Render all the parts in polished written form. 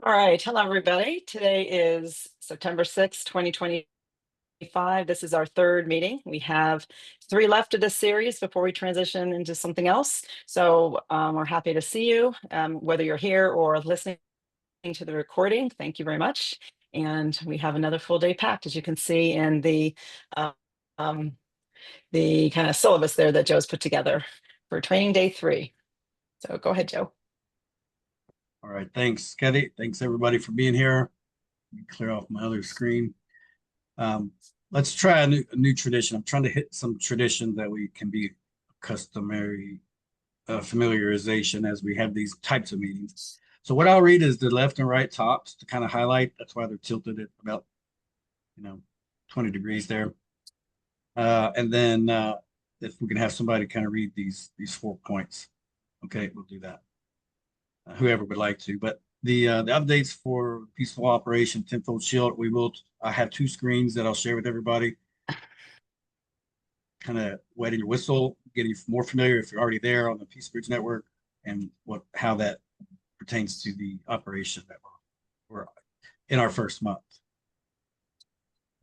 All right. Hello, everybody. Today is September 6th, 2025. This is our third meeting. We have three left of this series before we transition into something else. So we're happy to see you, whether you're here or listening to the recording. Thank you very much. And we have another full day packed, as you can see in uh, um, the kind of syllabus there that Joe's put together for training day 3. So go ahead, Joe. All right, thanks, Kathy. Thanks everybody for being here. Let me clear off my other screen. Let's try a new tradition. I'm trying to hit some tradition that we can be customary familiarization as we have these types of meetings. So what I'll read is the left and right tops to kind of highlight. That's why they're tilted at about 20 degrees there. And then if we can have somebody kind of read these 4 points. Okay, we'll do that. Whoever would like to, but the updates for peaceful operation tenfold shield, I have 2 screens that I'll share with everybody, kind of wetting your whistle, getting more familiar if you're already there on the Peace Bridge network and how that pertains to the operation that we're in our first month.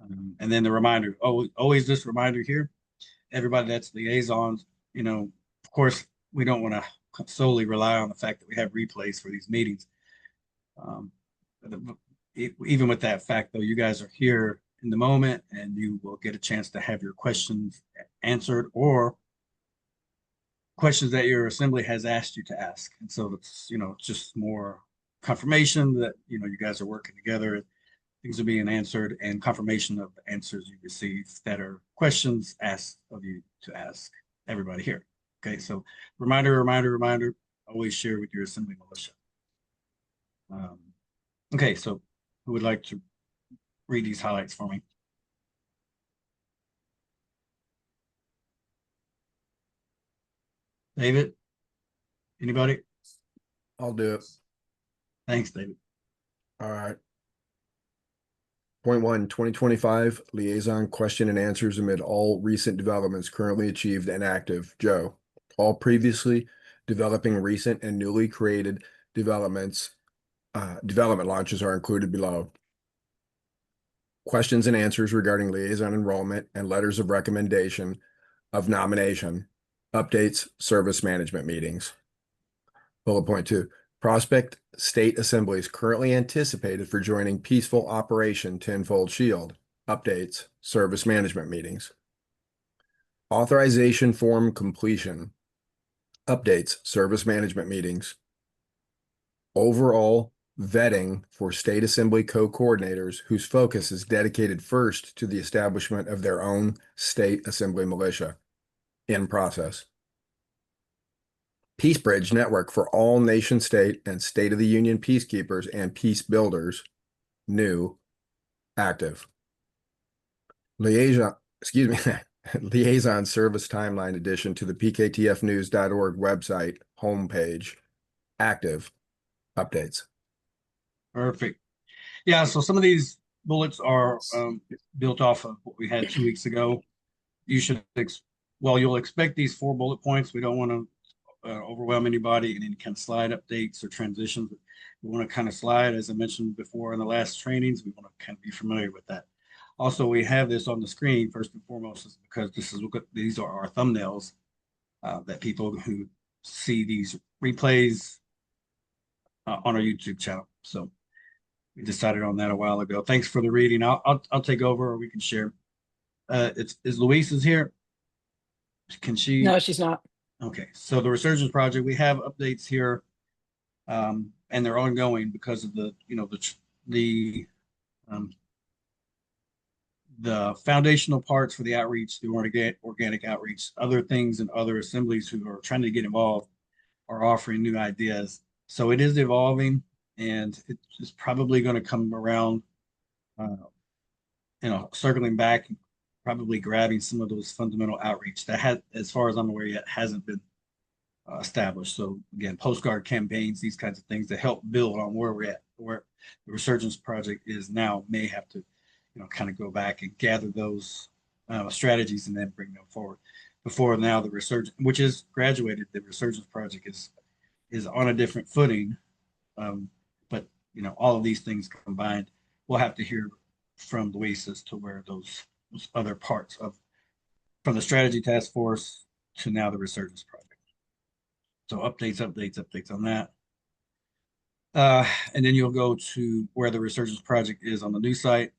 And then the reminder, always this reminder here, everybody that's liaisons, of course we don't want to solely rely on the fact that we have replays for these meetings. Even with that fact, though, you guys are here in the moment and you will get a chance to have your questions answered or questions that your assembly has asked you to ask. And so it's, just more confirmation that, you guys are working together, things are being answered, and confirmation of the answers you receive that are questions asked of you to ask everybody here. Okay, so reminder, always share with your assembly militia. Okay, so who would like to read these highlights for me? David? Anybody? I'll do it. Thanks, David. All right. Point 1, 2025 liaison question and answers amid all recent developments currently achieved and active. Joe, all previously developing recent and newly created development launches are included below. Questions and answers regarding liaison enrollment and letters of recommendation of nomination, updates, service management meetings. Bullet point 2, prospect state assemblies currently anticipated for joining peaceful operation tenfold shield, updates, service management meetings. Authorization form completion, updates, service management meetings. Overall vetting for state assembly co-coordinators whose focus is dedicated first to the establishment of their own state assembly militia, in process. Peace Bridge network for all nation state and state of the union peacekeepers and peace builders, new, active. Liaison service timeline addition to the PKTFnews.org website homepage, active, updates. Perfect. Yeah, so some of these bullets are built off of what we had 2 weeks ago. You'll expect these 4 bullet points. We don't want to overwhelm anybody in any kind of slide updates or transitions. We want to kind of slide, as I mentioned before in the last trainings, we want to kind of be familiar with that. Also, we have this on the screen first and foremost is because these are our thumbnails that people who see these replays on our YouTube channel. So we decided on that a while ago. Thanks for the reading. I'll take over, or we can share. Is Louise here? Can she? No, she's not. Okay, so the Resurgence project, we have updates here, and they're ongoing because of the foundational parts for the outreach, the organic outreach, other things, and other assemblies who are trying to get involved are offering new ideas. So it is evolving, and it's probably going to come around, circling back, probably grabbing some of those fundamental outreach that as far as I'm aware yet, hasn't been established. So again, postcard campaigns, these kinds of things that help build on where we're at, where the Resurgence project is now, may have to, kind of go back and gather those strategies and then bring them forward. Before now, the Resurgence, which is graduated, the Resurgence project is on a different footing, but all of these things combined, we'll have to hear from Luis as to where those other parts from the strategy task force to now the Resurgence project. So updates on that. And then you'll go to where the Resurgence project is on the new site.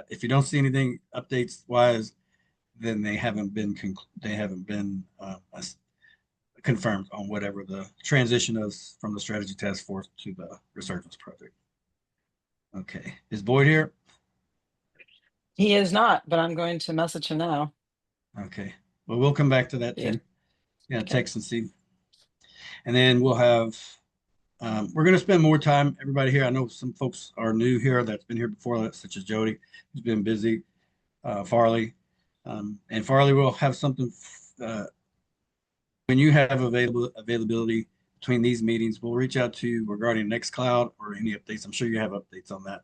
If you don't see anything updates wise, then they haven't been confirmed on whatever the transition is from the strategy task force to the Resurgence project. Okay, is Boyd here? He is not, but I'm going to message him now. Okay, well, we'll come back to that too. Yeah, Okay. text and see. And then we'll have, we're going to spend more time, everybody here. I know some folks are new here that's been here before, such as Jody, who's been busy, Farley. And Farley will have something, when you have availability between these meetings, we'll reach out to you regarding Nextcloud or any updates. I'm sure you have updates on that.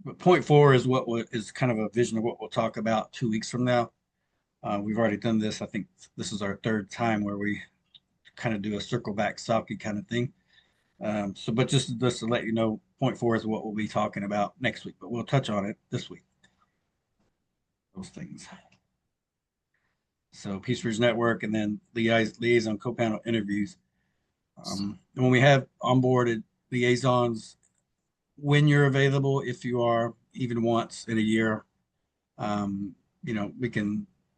But point 4 is what is kind of a vision of what we'll talk about 2 weeks from now. We've already done this. I think this is our 3rd time where we kind of do a circle back Saki kind of thing. But just to let you know, point 4 is what we'll be talking about next week, but we'll touch on it this week. Those things. So Peace Bridge Network and then liaison co-panel interviews. And when we have onboarded liaisons, when you're available, if you are even once in a year, it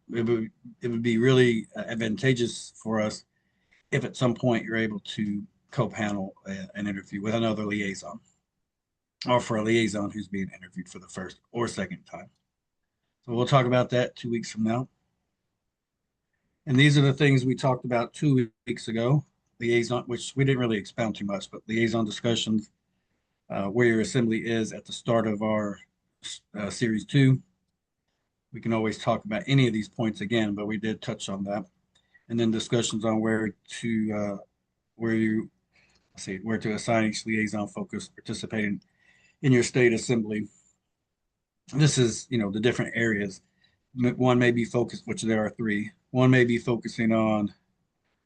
would be really advantageous for us if at some point you're able to co-panel an interview with another liaison, or for a liaison who's being interviewed for the first or second time. So we'll talk about that 2 weeks from now. And these are the things we talked about 2 weeks ago. Liaison, which we didn't really expound too much, but liaison discussions, where your assembly is at the start of our series 2. We can always talk about any of these points again, but we did touch on that. And then discussions on where to assign each liaison focus participating in your state assembly. This is, the different areas. One may be focused, which there are 3. One may be focusing on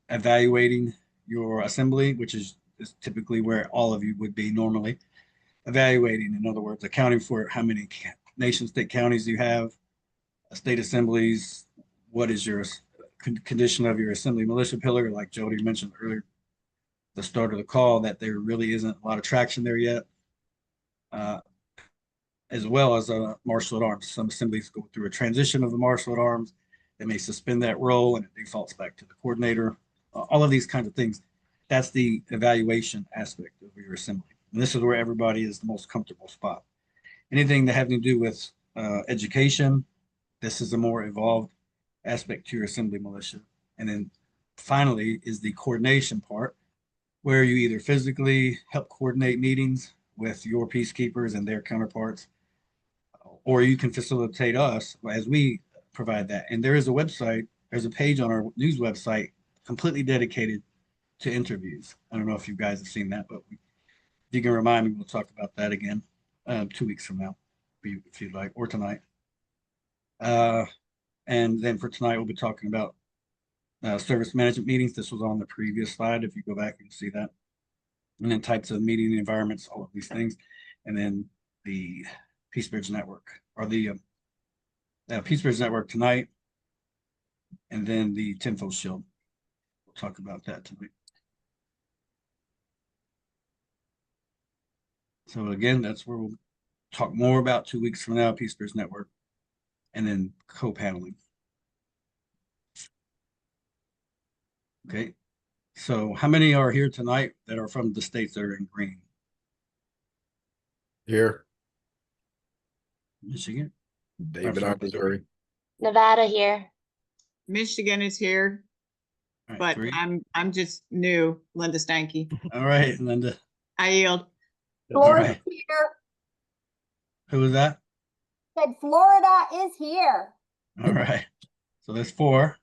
evaluating your assembly, which is typically where all of you would be normally. Evaluating, in other words, accounting for how many nation-state counties you have, state assemblies, what is your condition of your assembly militia pillar, like Jody mentioned earlier at the start of the call, that there really isn't a lot of traction there yet, as well as martial at arms. Some assemblies go through a transition of the martial at arms. They may suspend that role and it defaults back to the coordinator. All of these kinds of things. That's the evaluation aspect of your assembly. And this is where everybody is the most comfortable spot. Anything that having to do with education, this is a more evolved aspect to your assembly militia. And then finally is the coordination part, where you either physically help coordinate meetings with your peacekeepers and their counterparts, or you can facilitate us as we provide that. And there is a website, there's a page on our news website completely dedicated to interviews. I don't know if you guys have seen that, but if you can remind me, we'll talk about that again 2 weeks from now, if you'd like, or tonight. And then for tonight, we'll be talking about service management meetings. This was on the previous slide. If you go back, you can see that. And then types of meeting environments, all of these things. And then the Peace Bridge Network, or the Peace Bridge Network tonight. And then the tenfold shield. We'll talk about that tonight. So again, that's where we'll talk more about 2 weeks from now, Peace Bridge Network, and then co-paneling. Okay, so how many are here tonight that are from the states that are in green? Here, Michigan? David on Missouri. Nevada here. Michigan is here, All right, but 3. I'm just new, Linda Stanky. All right, Linda. I yield. All Florida's right. here. Who was that? Said Florida is here. All right. So that's 4.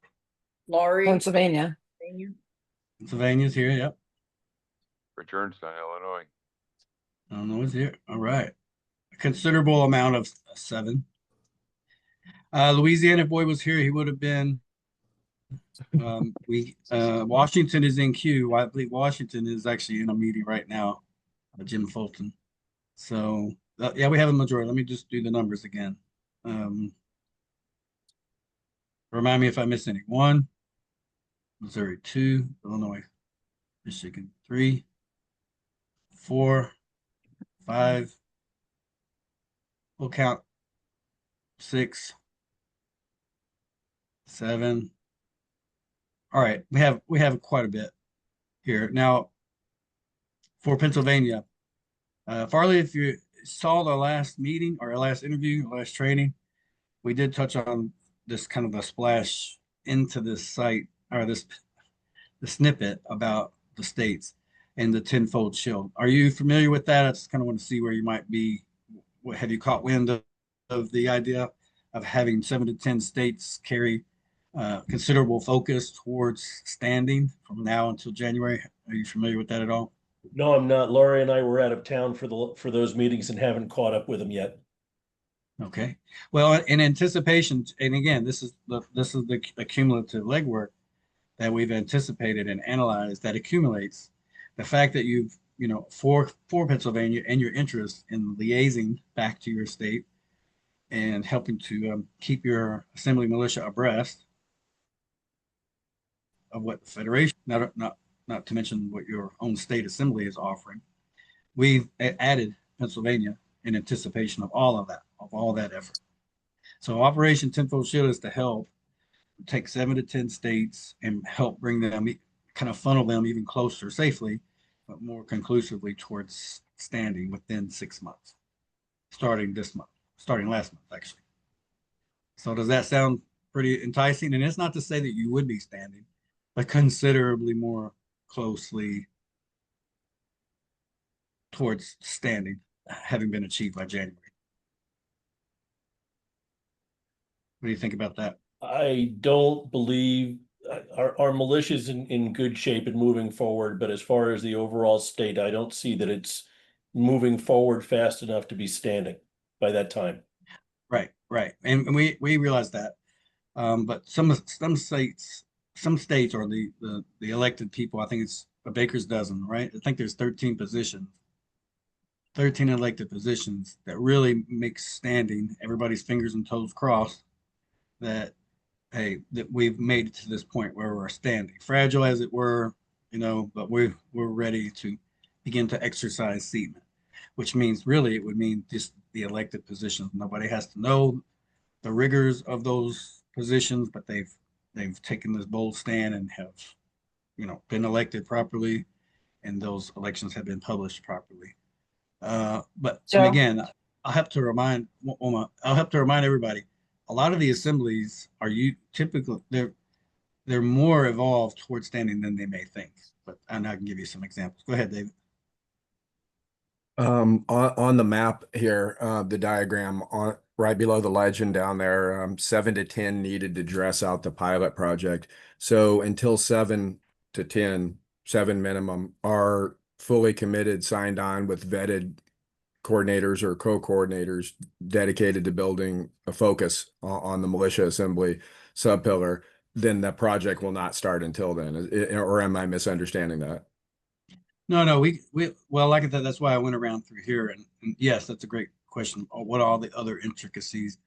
Lori. Pennsylvania. Pennsylvania's here. Yep. Returns to Illinois. Illinois is here. All right. A considerable amount of 7. Louisiana, if Boyd was here, he would have been. Washington is in queue. I believe Washington is actually in a meeting right now. Jim Fulton. So yeah, we have a majority. Let me just do the numbers again. Remind me if I miss any. 1, Missouri 2, Illinois, Michigan 3, 4, 5. We'll count 6, 7. All right, we have quite a bit here now for Pennsylvania. Farley, if you saw the last meeting or our last interview, last training, we did touch on this kind of a splash into this site or the snippet about the states and the tenfold shield. Are you familiar with that? I just kind of want to see where you might be. What have you caught wind of the idea of having 7 to 10 states carry considerable focus towards standing from now until January? Are you familiar with that at all? No, I'm not. Laurie and I were out of town for those meetings and haven't caught up with them yet. Okay. Well, in anticipation, and again, this is the cumulative legwork that we've anticipated and analyzed that accumulates. The fact that you've, for Pennsylvania and your interest in liaising back to your state and helping to keep your assembly militia abreast of what the federation, not to mention what your own state assembly is offering. We've added Pennsylvania in anticipation of all that effort. So Operation Tenfold Shield is to help take 7 to 10 states and help bring them, kind of funnel them even closer safely, but more conclusively towards standing within 6 months, starting last month, actually. So does that sound pretty enticing? And it's not to say that you would be standing, but considerably more closely towards standing, having been achieved by January. What do you think about that? I don't believe our militia's in good shape and moving forward, but as far as the overall state, I don't see that it's moving forward fast enough to be standing by that time. Right. And we realize that. But some states or the elected people, I think it's a baker's dozen, right? I think there's 13 elected positions that really make standing, everybody's fingers and toes crossed, that hey, that we've made it to this point where we're standing, fragile as it were, but we're ready to begin to exercise seatment, which means really it would mean just the elected positions. Nobody has to know the rigors of those positions, but they've taken this bold stand and have, been elected properly, and those elections have been published properly. But Joe? and again, I'll have to remind everybody, a lot of the assemblies are typically they're more evolved towards standing than they may think. But I can give you some examples. Go ahead, David. On the map here, the diagram right below the legend down there, 7 to 10 needed to dress out the pilot project. So until 7 to 10, 7 minimum, are fully committed, signed on with vetted coordinators or co-coordinators dedicated to building a focus on the militia assembly subpillar, then the project will not start until then. Or am I misunderstanding that? No, well, like I said, that's why I went around through here. And yes, that's a great question. What are all the other intricacies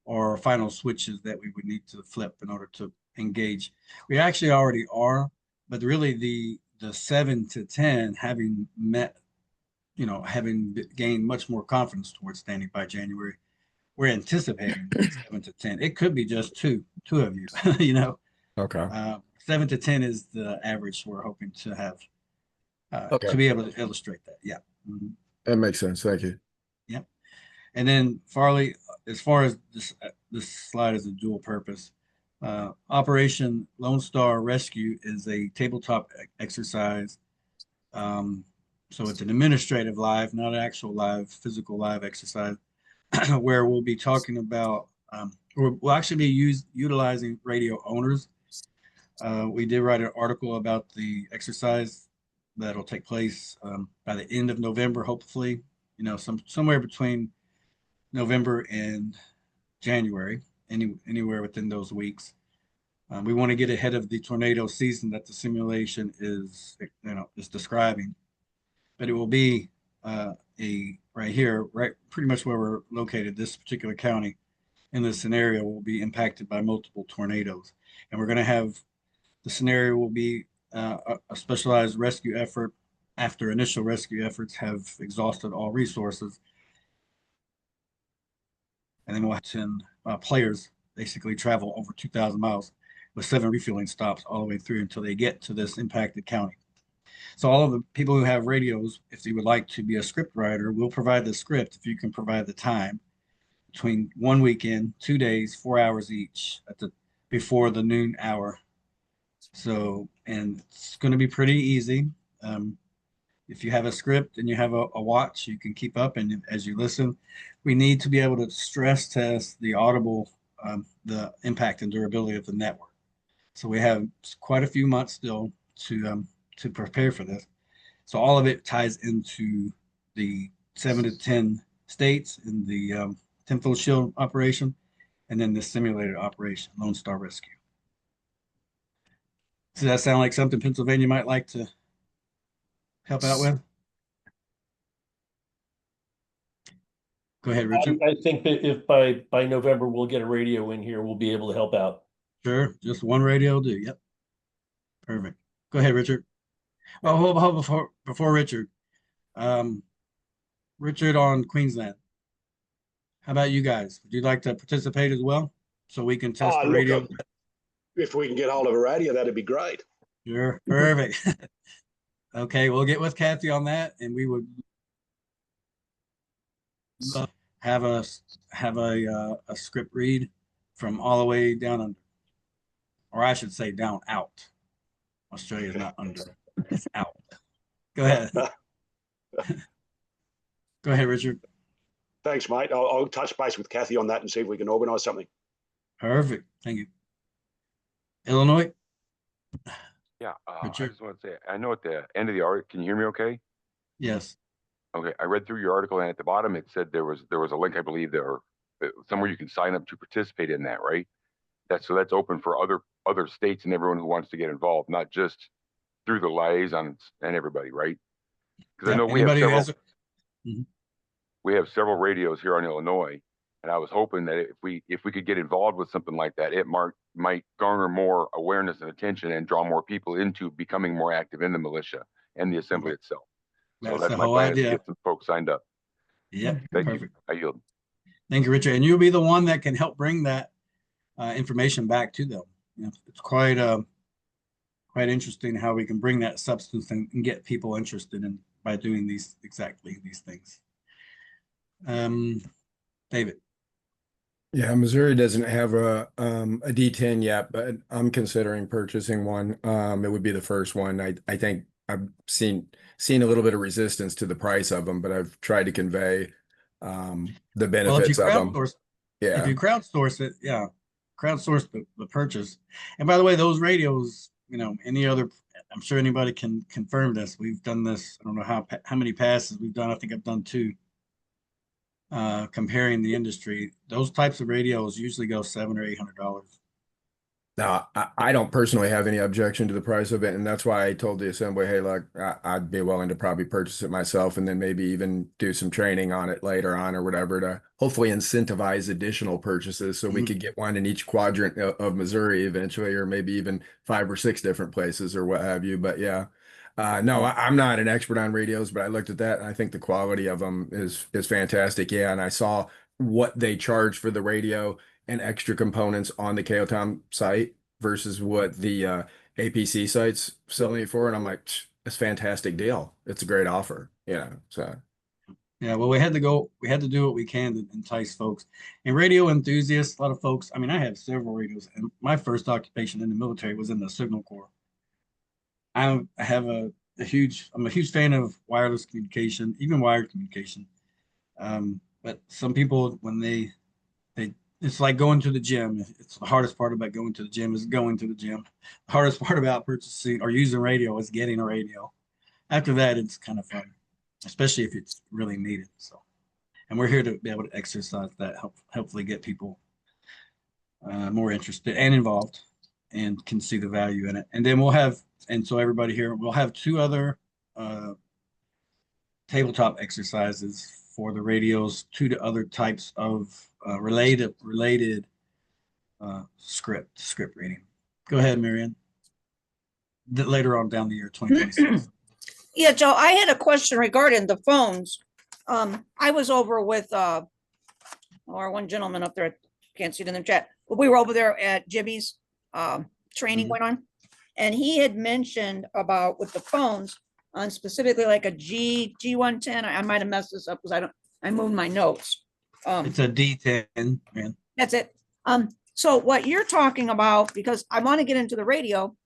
or final switches that we would need to flip in order to engage? We actually already are, but really the 7 to 10 having met, having gained much more confidence towards standing by January, we're anticipating 7 to 10. It could be just two of you, Okay. 7 to 10 is the average we're hoping to have. Okay. To be able to illustrate that. Yeah. Mm-hmm. That makes sense. Thank you. Yep. And then Farley, as far as this slide is a dual purpose. Operation Lone Star Rescue is a tabletop exercise. So it's an administrative live, not an actual live, physical live exercise, where we'll be talking about, we'll actually be utilizing radio owners. We did write an article about the exercise that'll take place by the end of November, hopefully, somewhere between November and January, anywhere within those weeks. We want to get ahead of the tornado season that the simulation is describing, but it will be right here, right pretty much where we're located, this particular county in this scenario will be impacted by multiple tornadoes. And we're going to have the scenario will be a specialized rescue effort after initial rescue efforts have exhausted all resources. And then we'll have 10 players basically travel over 2,000 miles with 7 refueling stops all the way through until they get to this impacted county. So all of the people who have radios, if you would like to be a script writer, we'll provide the script if you can provide the time between 1 weekend, 2 days, 4 hours each at the before the noon hour. So, and it's going to be pretty easy. If you have a script and you have a watch, you can keep up. And as you listen, we need to be able to stress test the audible, the impact and durability of the network. So we have quite a few months still to prepare for this. So all of it ties into the 7 to 10 states in the tenfold shield operation, and then the simulated operation, Lone Star Rescue. Does that sound like something Pennsylvania might like to help out with? Go ahead, Richard. I think that if by November we'll get a radio in here, we'll be able to help out. Sure, just one radio will do. Yep. Perfect. Go ahead, Richard. Well, hold before Richard. Richard on Queensland. How about you guys? Would you like to participate as well? So we can test the Look, radio? if we can get hold of a radio, that'd be great. Sure, perfect. Okay, we'll get with Kathy on that, and we would have a script read from all the way down under, or I should say down out. Australia is not under; it's out. Go ahead. Go ahead, Richard. Thanks, mate. I'll touch base with Kathy on that and see if we can organise something. Perfect. Thank you. Illinois. Yeah, I Richard? just want to say, I know at the end of the article, can you hear me okay? Yes. Okay, I read through your article and at the bottom it said there was a link, I believe, there somewhere you can sign up to participate in that, right? That's open for other states and everyone who wants to get involved, not just through the liaison and everybody, right? Because I know we have Anybody who several, has we have several radios here in Illinois, and I was hoping that if we could get involved with something like that, it might garner more awareness and attention and draw more people into becoming more active in the militia and the assembly itself. So That's that's the my whole plan, is to idea. get some folks signed up. Yep. Thank you. Perfect. I yield. Thank you, Richard. And you'll be the one that can help bring that information back to them. You know, it's quite interesting how we can bring that substance and get people interested in by doing these things. David. Yeah, Missouri doesn't have a D10 yet, but I'm considering purchasing one. It would be the first one. I think I've seen a little bit of resistance to the price of them, but I've tried to convey the Well, if you benefits of them. crowdsource, Yeah. if you crowdsource it, yeah, crowdsource the purchase. And by the way, those radios, you know, any other, I'm sure anybody can confirm this. We've done this. I don't know how many passes we've done. I think I've done 2. Comparing the industry, those types of radios usually go $700 or $800. Now, I don't personally have any objection to the price of it, and that's why I told the assembly, hey, look, I'd be willing to probably purchase it myself and then maybe even do some training on it later on or whatever to hopefully incentivize additional purchases so we could get one in each quadrant of Missouri eventually, or maybe even 5 or 6 different places or what have you. But yeah, no, I'm not an expert on radios, but I looked at that and I think the quality of them is fantastic. Yeah, and I saw what they charge for the radio and extra components on the KOTOM site versus what the APC site's selling it for. And I'm like, it's a fantastic deal. It's a great offer, you know, so. Yeah, well, we had to do what we can to entice folks. And radio enthusiasts, a lot of folks, I mean, I have several radios, and my first occupation in the military was in the Signal Corps. I'm a huge fan of wireless communication, even wired communication. But some people, when they it's like going to the gym. It's the hardest part about going to the gym is going to the gym. The hardest part about purchasing or using radio is getting a radio. After that, it's kind of fun, especially if it's really needed. So, and we're here to be able to exercise that, hopefully get people more interested and involved and can see the value in it. And then we'll have, and so everybody here, we'll have 2 other tabletop exercises for the radios to the other types of related script reading. Go ahead, Marianne. Later on down the year 2026. Yeah, Joe, I had a question regarding the phones. I was over with our one gentleman up there, can't see it in the chat, but we were over there at Jimmy's training Mhm. went on. And he had mentioned about with the phones on specifically like a G110. I might have messed this up because I moved my notes. It's a D10, man. That's it. So what you're talking about, because I want to get into the radio,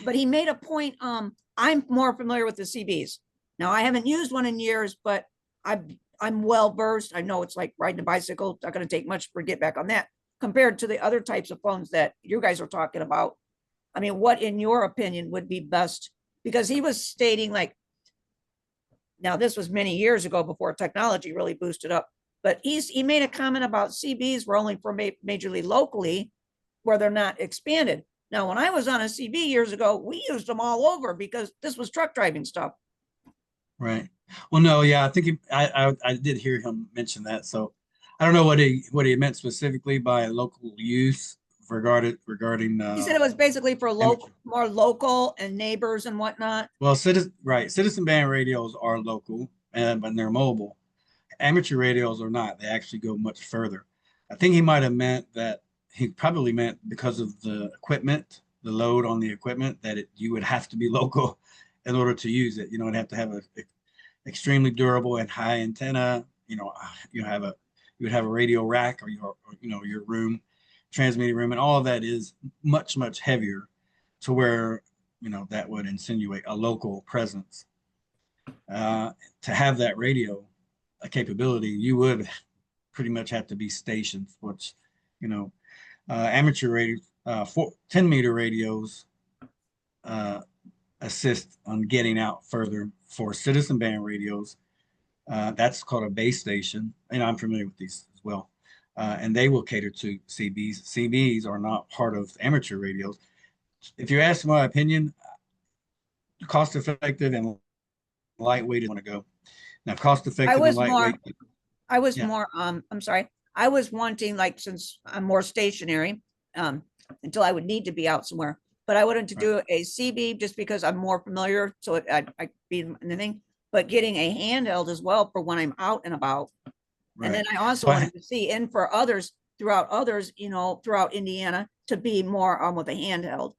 but he made a point, I'm more familiar with the CBs. Now, I haven't used one in years, but I'm well versed. I know it's like riding a bicycle. It's not going to take much for get back on that compared to the other types of phones that you guys are talking about. I mean, what in your opinion would be best? Because he was stating like, now this was many years ago before technology really boosted up, but he made a comment about CBs were only for majorly locally where they're not expanded. Now, when I was on a CB years ago, we used them all over because this was truck driving stuff. Right. Well, no, yeah, I think I did hear him mention that. So I don't know what he meant specifically by local use regarding He said it was basically for local, amateur. more local and neighbors and whatnot. Well, citizen band radios are local but they're mobile. Amateur radios are not. They actually go much further. I think he might have meant that he probably meant because of the equipment, the load on the equipment, that you would have to be local in order to use it. You know, it'd have to have a extremely durable and high antenna. You know, you would have a radio rack or your room, transmitting room, and all of that is much heavier to where that would insinuate a local presence. To have that radio capability, you would pretty much have to be stationed, which amateur radios, 10-meter radios assist on getting out further. For citizen band radios, that's called a base station, and I'm familiar with these as well. And they will cater to CBs. CBs are not part of amateur radios. If you ask my opinion, cost effective and lightweight is want to go. Now, cost effective and lightweight. I'm sorry. I was wanting, like, since I'm more stationary, until I would need to be out somewhere, but I wanted to do a CB just because I'm more familiar. So I be anything, but getting a handheld as well for when I'm out and about. Right. And then I also wanted to see in for others throughout Indiana to be more with a handheld.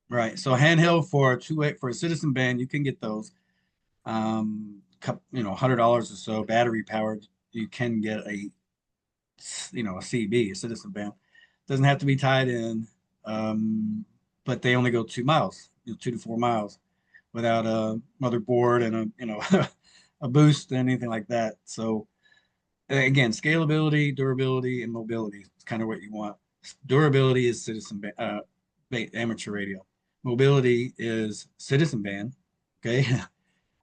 Right. So handheld for a citizen band, you can get those. $100 or so, battery powered. You can get a CB, a citizen band. Doesn't have to be tied in, but they only go 2 miles, 2 to 4 miles, without a motherboard and a boost and anything like that. So again, scalability, durability, and mobility is kind of what you want. Durability is amateur radio. Mobility is citizen band. Okay.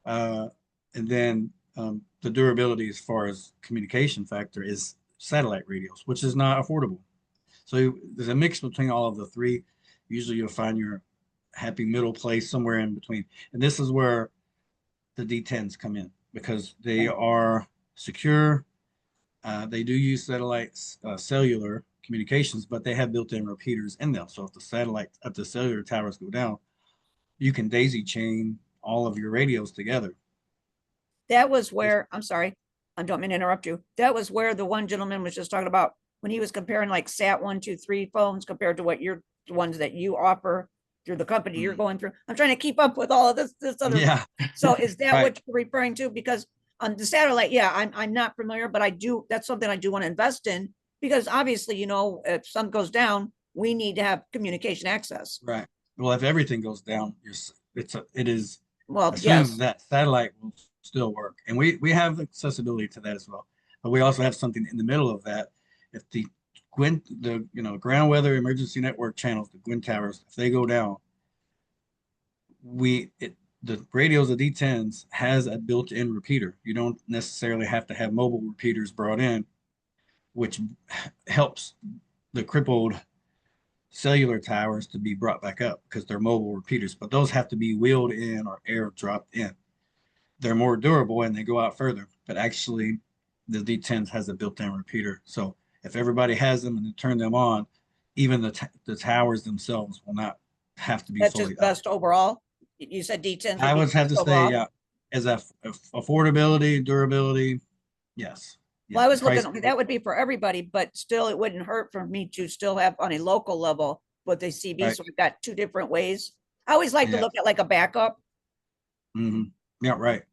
And then the durability as far as communication factor is satellite radios, which is not affordable. So there's a mix between all of the three. Usually you'll find your happy middle place somewhere in between. And this is where the D10s come in because they are secure. They do use satellites, cellular communications, but they have built-in repeaters in them. So if the cellular towers go down, you can daisy chain all of your radios together. That was where, I'm sorry, I don't mean to interrupt you. That was where the one gentleman was just talking about when he was comparing like SAT 1, 2, 3 phones compared to what the ones that you offer through the company you're going through. I'm trying to keep up with all of this other. Yeah. So is that Right. what you're referring to? Because on the satellite, yeah, I'm not familiar, but that's something I do want to invest in because obviously, if something goes down, we need to have communication access. Right. Well, if everything goes down, it is Well, assumed yes. that satellite will still work, and we have accessibility to that as well. But we also have something in the middle of that. If the ground weather emergency network channels, the GWIN towers, if they go down, the radios, the D10s, has a built-in repeater. You don't necessarily have to have mobile repeaters brought in, which helps the crippled cellular towers to be brought back up because they're mobile repeaters, but those have to be wheeled in or air dropped in. they're more durable and they go out further. But actually, the D10 has a built-in repeater. So if everybody has them and they turn them on, even the towers themselves will not have to be That's fully just up. best overall. You said D10s. I would have to say, yeah, as a affordability, durability, yes. Well, I was price- looking, that would be for everybody, but still it wouldn't hurt for me to still have on a local level with the CB. Right. So we've got two different ways. I always like to Yeah. look at like a backup. Mhm. Yeah, right.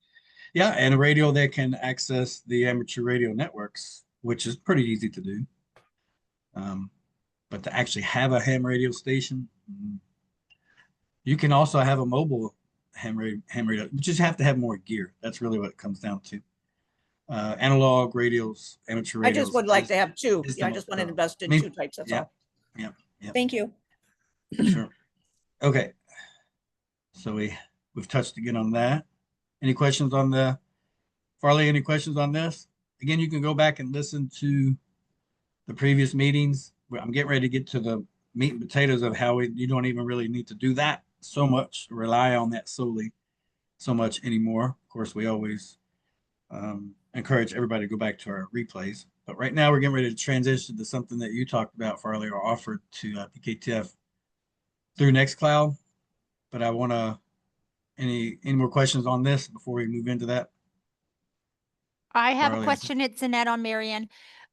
Yeah, and a radio that can access the amateur radio networks, which is pretty easy to do. But to actually have a ham radio station, you can also have a mobile ham radio. You just have to have more gear. That's really what it comes down to. Analog radios, amateur I radios. just would like to have two. is the Yeah, I most just want to thorough. invest in Me- two types. That's yeah, all. yeah. Thank you. Sure. Okay. So we've touched again on that. Any questions on Farley, any questions on this? Again, you can go back and listen to the previous meetings. I'm getting ready to get to the meat and potatoes of how you don't even really need to do that so much, rely on that solely so much anymore. Of course, we always encourage everybody to go back to our replays. But right now we're getting ready to transition to something that you talked about, Farley, or offered to PKTF through Nextcloud. But I want to, any more questions on this before we move into that? I have a Farley. question. It's Annette on Marion.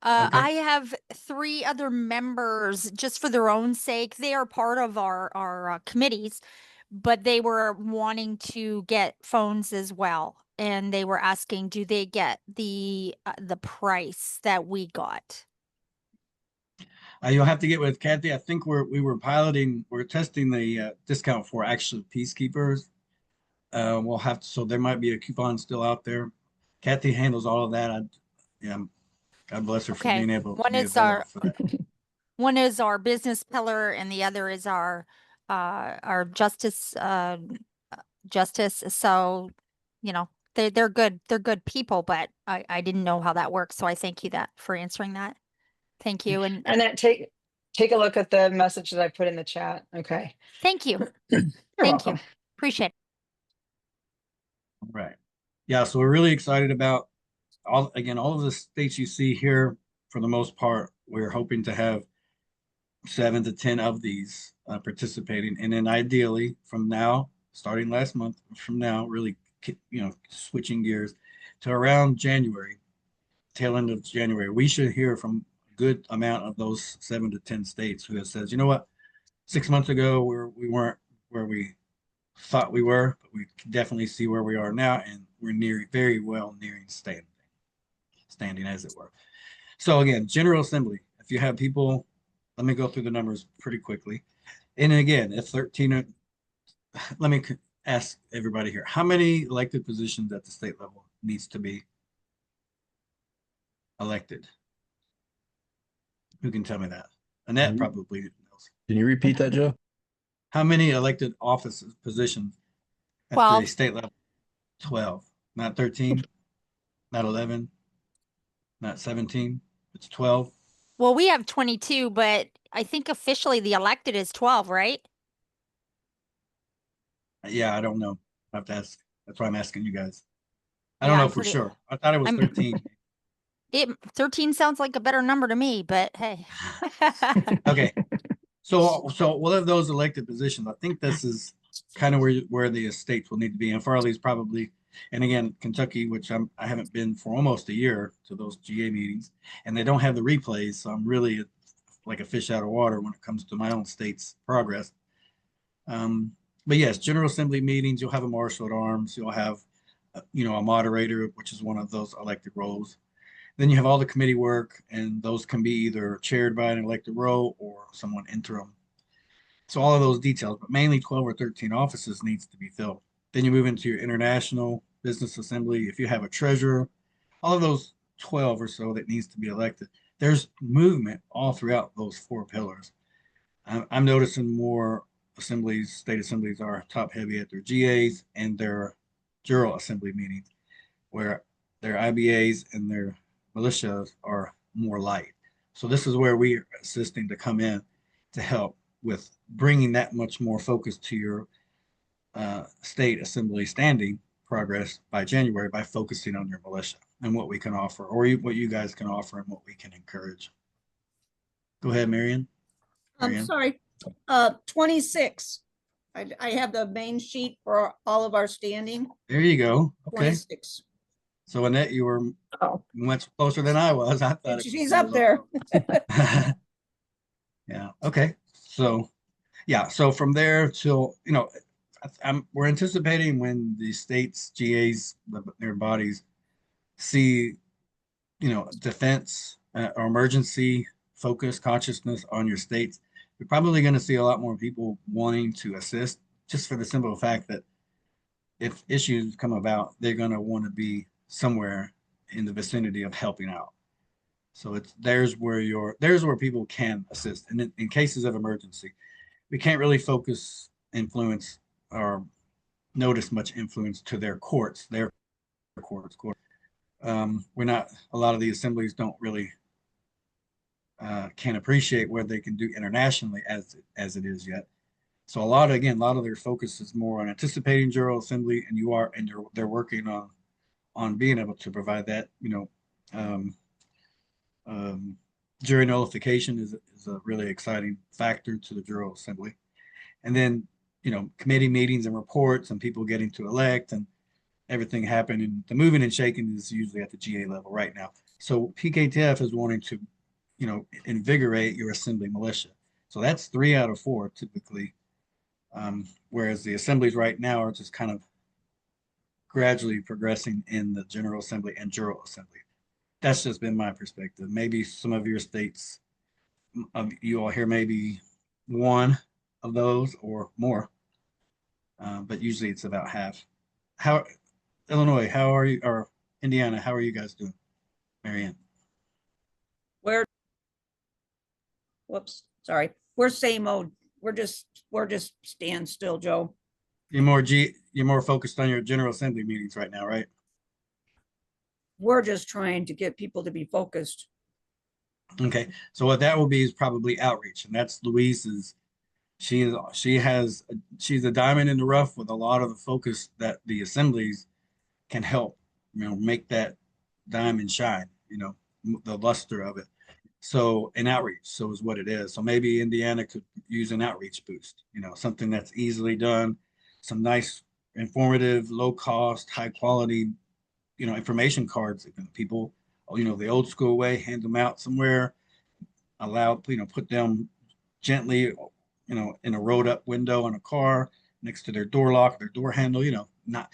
Okay. I have 3 other members just for their own sake. They are part of our committees, but they were wanting to get phones as well. And they were asking, do they get the price that we got? You'll have to get with Kathy. I think we're testing the discount for actual peacekeepers. We'll have to, so there might be a coupon still out there. Kathy handles all of that. God bless her for Okay. being able to One be is available for that. One is our business pillar and the other is our justice justice. So, you know, they're good people, but I didn't know how that works. So I thank you for answering that. Thank you. And Annette, take a look at the message that I put in the chat. Okay. thank you. You're Thank welcome. you. Appreciate it. Right. Yeah. So we're really excited about all of the states you see here. For the most part, we're hoping to have 7 to 10 of these participating, and then ideally from now, starting last month from now, really, switching gears to around January, tail end of January, we should hear from a good amount of those 7 to 10 states who have says, you know what, 6 months ago we weren't where we thought we were, but we can definitely see where we are now, and we're very well nearing standing as it were. So again, General Assembly, if you have people, let me go through the numbers pretty quickly. And again, if 13, let me ask everybody here, how many elected positions at the state level needs to be elected? Who can tell me that? Annette probably knows. Can you repeat that, Joe? How many elected offices, positions at 12. the state level? 12, not 13, not 11, not 17, it's 12. Well, we have 22, but I think officially the elected is 12, right? Yeah, I don't know. I have to ask. That's why I'm asking you guys. I don't Yeah, know I'm for pretty- sure. I thought it was I'm- 13. 13 sounds like a better number to me, but hey. Okay. So one of those elected positions, I think this is kind of where the states will need to be. And Farley's probably, and again, Kentucky, which I haven't been for almost a year to those GA meetings, and they don't have the replays. So I'm really like a fish out of water when it comes to my own state's progress. But yes, General Assembly meetings, you'll have a marshal at arms, you'll have, a moderator, which is one of those elected roles. Then you have all the committee work, and those can be either chaired by an elected role or someone interim. So all of those details, but mainly 12 or 13 offices needs to be filled. Then you move into your international business assembly. If you have a treasurer, all of those 12 or so that needs to be elected. There's movement all throughout those 4 pillars. I'm noticing more assemblies, state assemblies are top heavy at their GAs and their general assembly meetings, where their IBAs and their militias are more light. So this is where we are assisting to come in to help with bringing that much more focus to your state assembly standing progress by January by focusing on your militia and what we can offer, or what you guys can offer and what we can encourage. Go ahead, Marion. I'm Marianne? sorry, 26. I have the main sheet for all of our standing, There you go. Okay. 26. So Annette, you were Oh, much closer than I was. I thought it she's was up there. Yeah. Okay. So, yeah. So from there till, we're anticipating when the states, GAs, their bodies see, defense or emergency focus consciousness on your states, you're probably going to see a lot more people wanting to assist, just for the simple fact that if issues come about, they're going to want to be somewhere in the vicinity of helping out. So there's where people can assist. And in cases of emergency, we can't really influence, or notice much influence to their courts. We're not, a lot of the assemblies don't really can appreciate what they can do internationally as it is yet. So a lot of their focus is more on anticipating General Assembly, and they're working on being able to provide that. Jury nullification is a really exciting factor to the General Assembly, and then committee meetings and reports and people getting to elect and everything happening. The moving and shaking is usually at the GA level right now. So PKTF is wanting to invigorate your assembly militia. So that's 3 out of 4 typically. Whereas the assemblies right now are just kind of gradually progressing in the General Assembly and General Assembly. That's just been my perspective. Maybe some of your states, you all here, maybe one of those or more, but usually it's about half. Illinois, how are you, or Indiana, how are you guys doing? Marianne? Sorry, we're same mode. We're just standstill, Joe. You're more focused on your General Assembly meetings right now, right? We're just trying to get people to be focused. Okay, so what that will be is probably outreach, and that's Louise's. She's a diamond in the rough with a lot of the focus that the assemblies can help, make that diamond shine, the luster of it. So an outreach, so is what it is. So maybe Indiana could use an outreach boost, something that's easily done, some nice, informative, low cost, high quality, information cards that people, the old school way, hand them out somewhere, put them gently, in a rolled up window in a car next to their door lock, their door handle, not,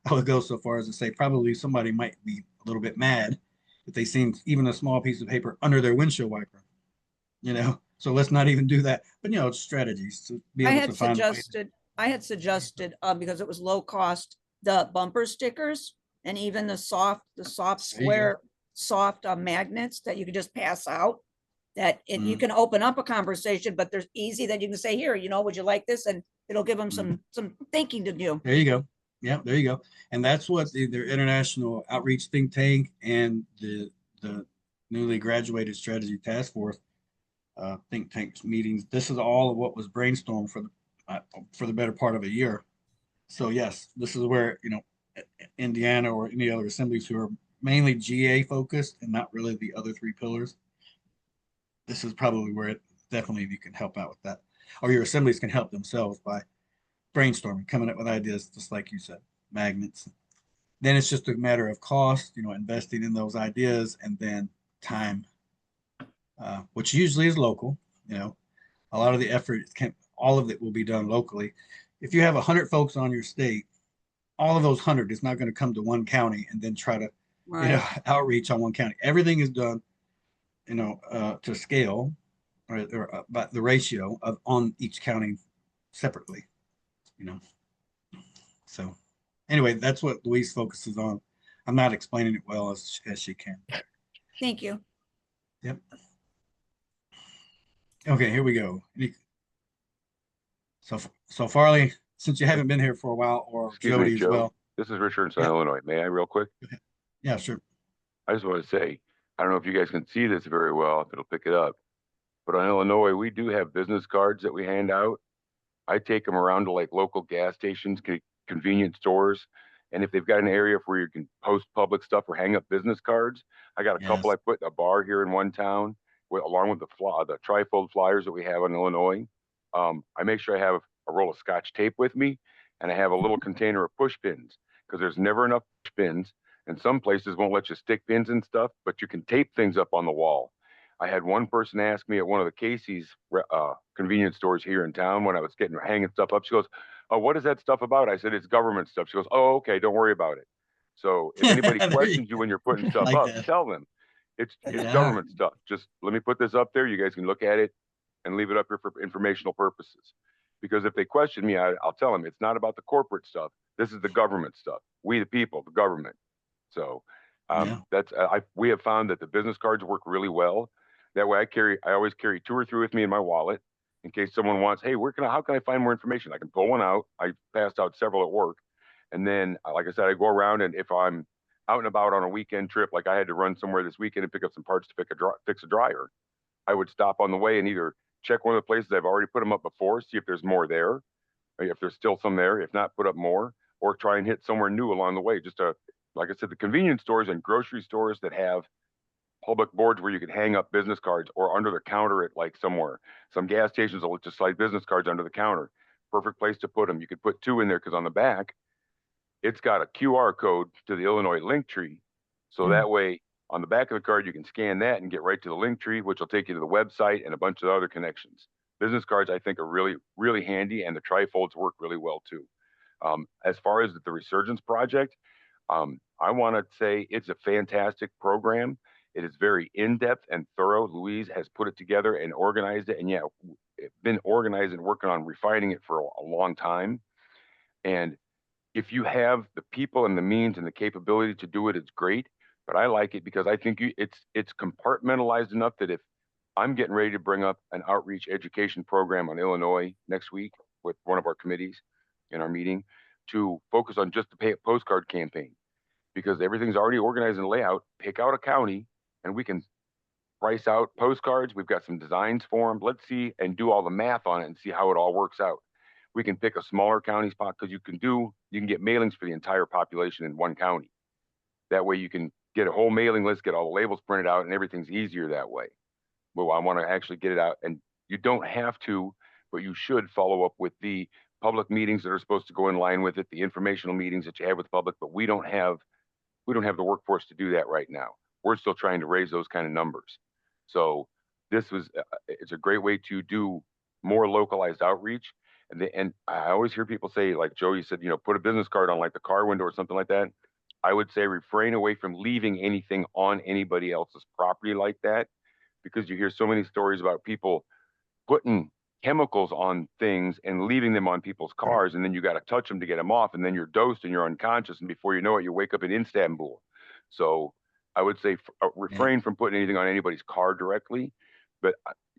I would go so far as to say probably somebody might be a little bit mad if they seen even a small piece of paper under their windshield wiper, so let's not even do that. But it's strategies to be able to find. I had suggested because it was low cost, the bumper stickers and even the soft square soft magnets that you could just pass out, that you can open up a conversation, but there's easy that you can say, here, would you like this? And it'll give them some thinking to do. There you go. Yeah, there you go. And that's what their international outreach think tank and the newly graduated strategy task force think tank meetings. This is all of what was brainstormed for the better part of a year. So yes, this is where Indiana or any other assemblies who are mainly GA focused and not really the other 3 pillars. This is probably where definitely you can help out with that, or your assemblies can help themselves by brainstorming, coming up with ideas, just like you said, magnets. Then it's just a matter of cost, investing in those ideas, and then time, which usually is local. A lot of the effort all of it will be done locally. If you have 100 folks on your state, all of those 100 is not going to come to one county and then try to, outreach on one county. Everything is done, to scale, or but the ratio of on each county separately. So anyway, that's what Louise focuses on. I'm not explaining it well as she can. Thank you. Yep. Okay, here we go. So Farley, since you haven't been here for a while, or Excuse Jody me, as Joe. well. This is Resurgence, Illinois. May I real quick? Yeah, sure. I just want to say, I don't know if you guys can see this very well, if it'll pick it up, but on Illinois, we do have business cards that we hand out. I take them around to like local gas stations convenience stores. And if they've got an area where you can post public stuff or hang up business cards, I got a couple I put in a bar here in one town along with the trifold flyers that we have in Illinois. I make sure I have a roll of Scotch tape with me, and I have a little container of push pins because there's never enough push pins, and some places won't let you stick pins and stuff, but you can tape things up on the wall. I had one person ask me at one of the Casey's convenience stores here in town when I was hanging stuff up. She goes, "Oh, what is that stuff about?" I said, "It's government stuff." She goes, "Oh, okay, don't worry about it." So if anybody questions you when you're putting stuff Like up, that. tell them it's Yeah. government stuff. Just let me put this up there. You guys can look at it and leave it up here for informational purposes. Because if they question me, I'll tell them it's not about the corporate stuff. This is the government stuff. We, the people, the government. So we have found that the business cards work really well. That way I always carry 2 or 3 with me in my wallet in case someone wants, hey, how can I find more information? I can pull one out. I passed out several at work. And then, like I said, I go around, and if I'm out and about on a weekend trip, like I had to run somewhere this weekend and pick up some parts to fix a dryer, I would stop on the way and either check one of the places I've already put them up before, see if there's more there, or if there's still some there, if not, put up more, or try and hit somewhere new along the way. Like I said, the convenience stores and grocery stores that have public boards where you can hang up business cards, or under the counter at like somewhere. Some gas stations will just slide business cards under the counter. Perfect place to put them. You could put 2 in there because on the back, it's got a QR code to the Illinois link tree. So that way, on the back of the card, you can scan that and get right to the link tree, which will take you to the website and a bunch of other connections. Business cards, I think, are really, really handy, and the trifolds work really well too. As far as the Resurgence project, I want to say it's a fantastic program. It is very in-depth and thorough. Louise has put it together and organized it, and it's been organized and working on refining it for a long time. And if you have the people and the means and the capability to do it, it's great. But I like it because I think it's compartmentalized enough that if I'm getting ready to bring up an outreach education program on Illinois next week with one of our committees in our meeting to focus on just the postcard campaign, because everything's already organized and layout, pick out a county and we can price out postcards. We've got some designs for them. Let's see and do all the math on it and see how it all works out. We can pick a smaller county spot because you can get mailings for the entire population in one county. That way you can get a whole mailing list, get all the labels printed out, and everything's easier that way. Well, I want to actually get it out, and you don't have to, but you should follow up with the public meetings that are supposed to go in line with it, the informational meetings that you have with the public, but we don't have the workforce to do that right now. We're still trying to raise those kind of numbers. So it's a great way to do more localized outreach. And I always hear people say, like Joe, you said, put a business card on like the car window or something like that. I would say refrain away from leaving anything on anybody else's property like that, because you hear so many stories about people putting chemicals on things and leaving them on people's cars, and then you got to touch them to get them off, and then you're dosed and you're unconscious, and before you know it, you wake up in Istanbul. So I would say refrain from putting anything on anybody's car directly. But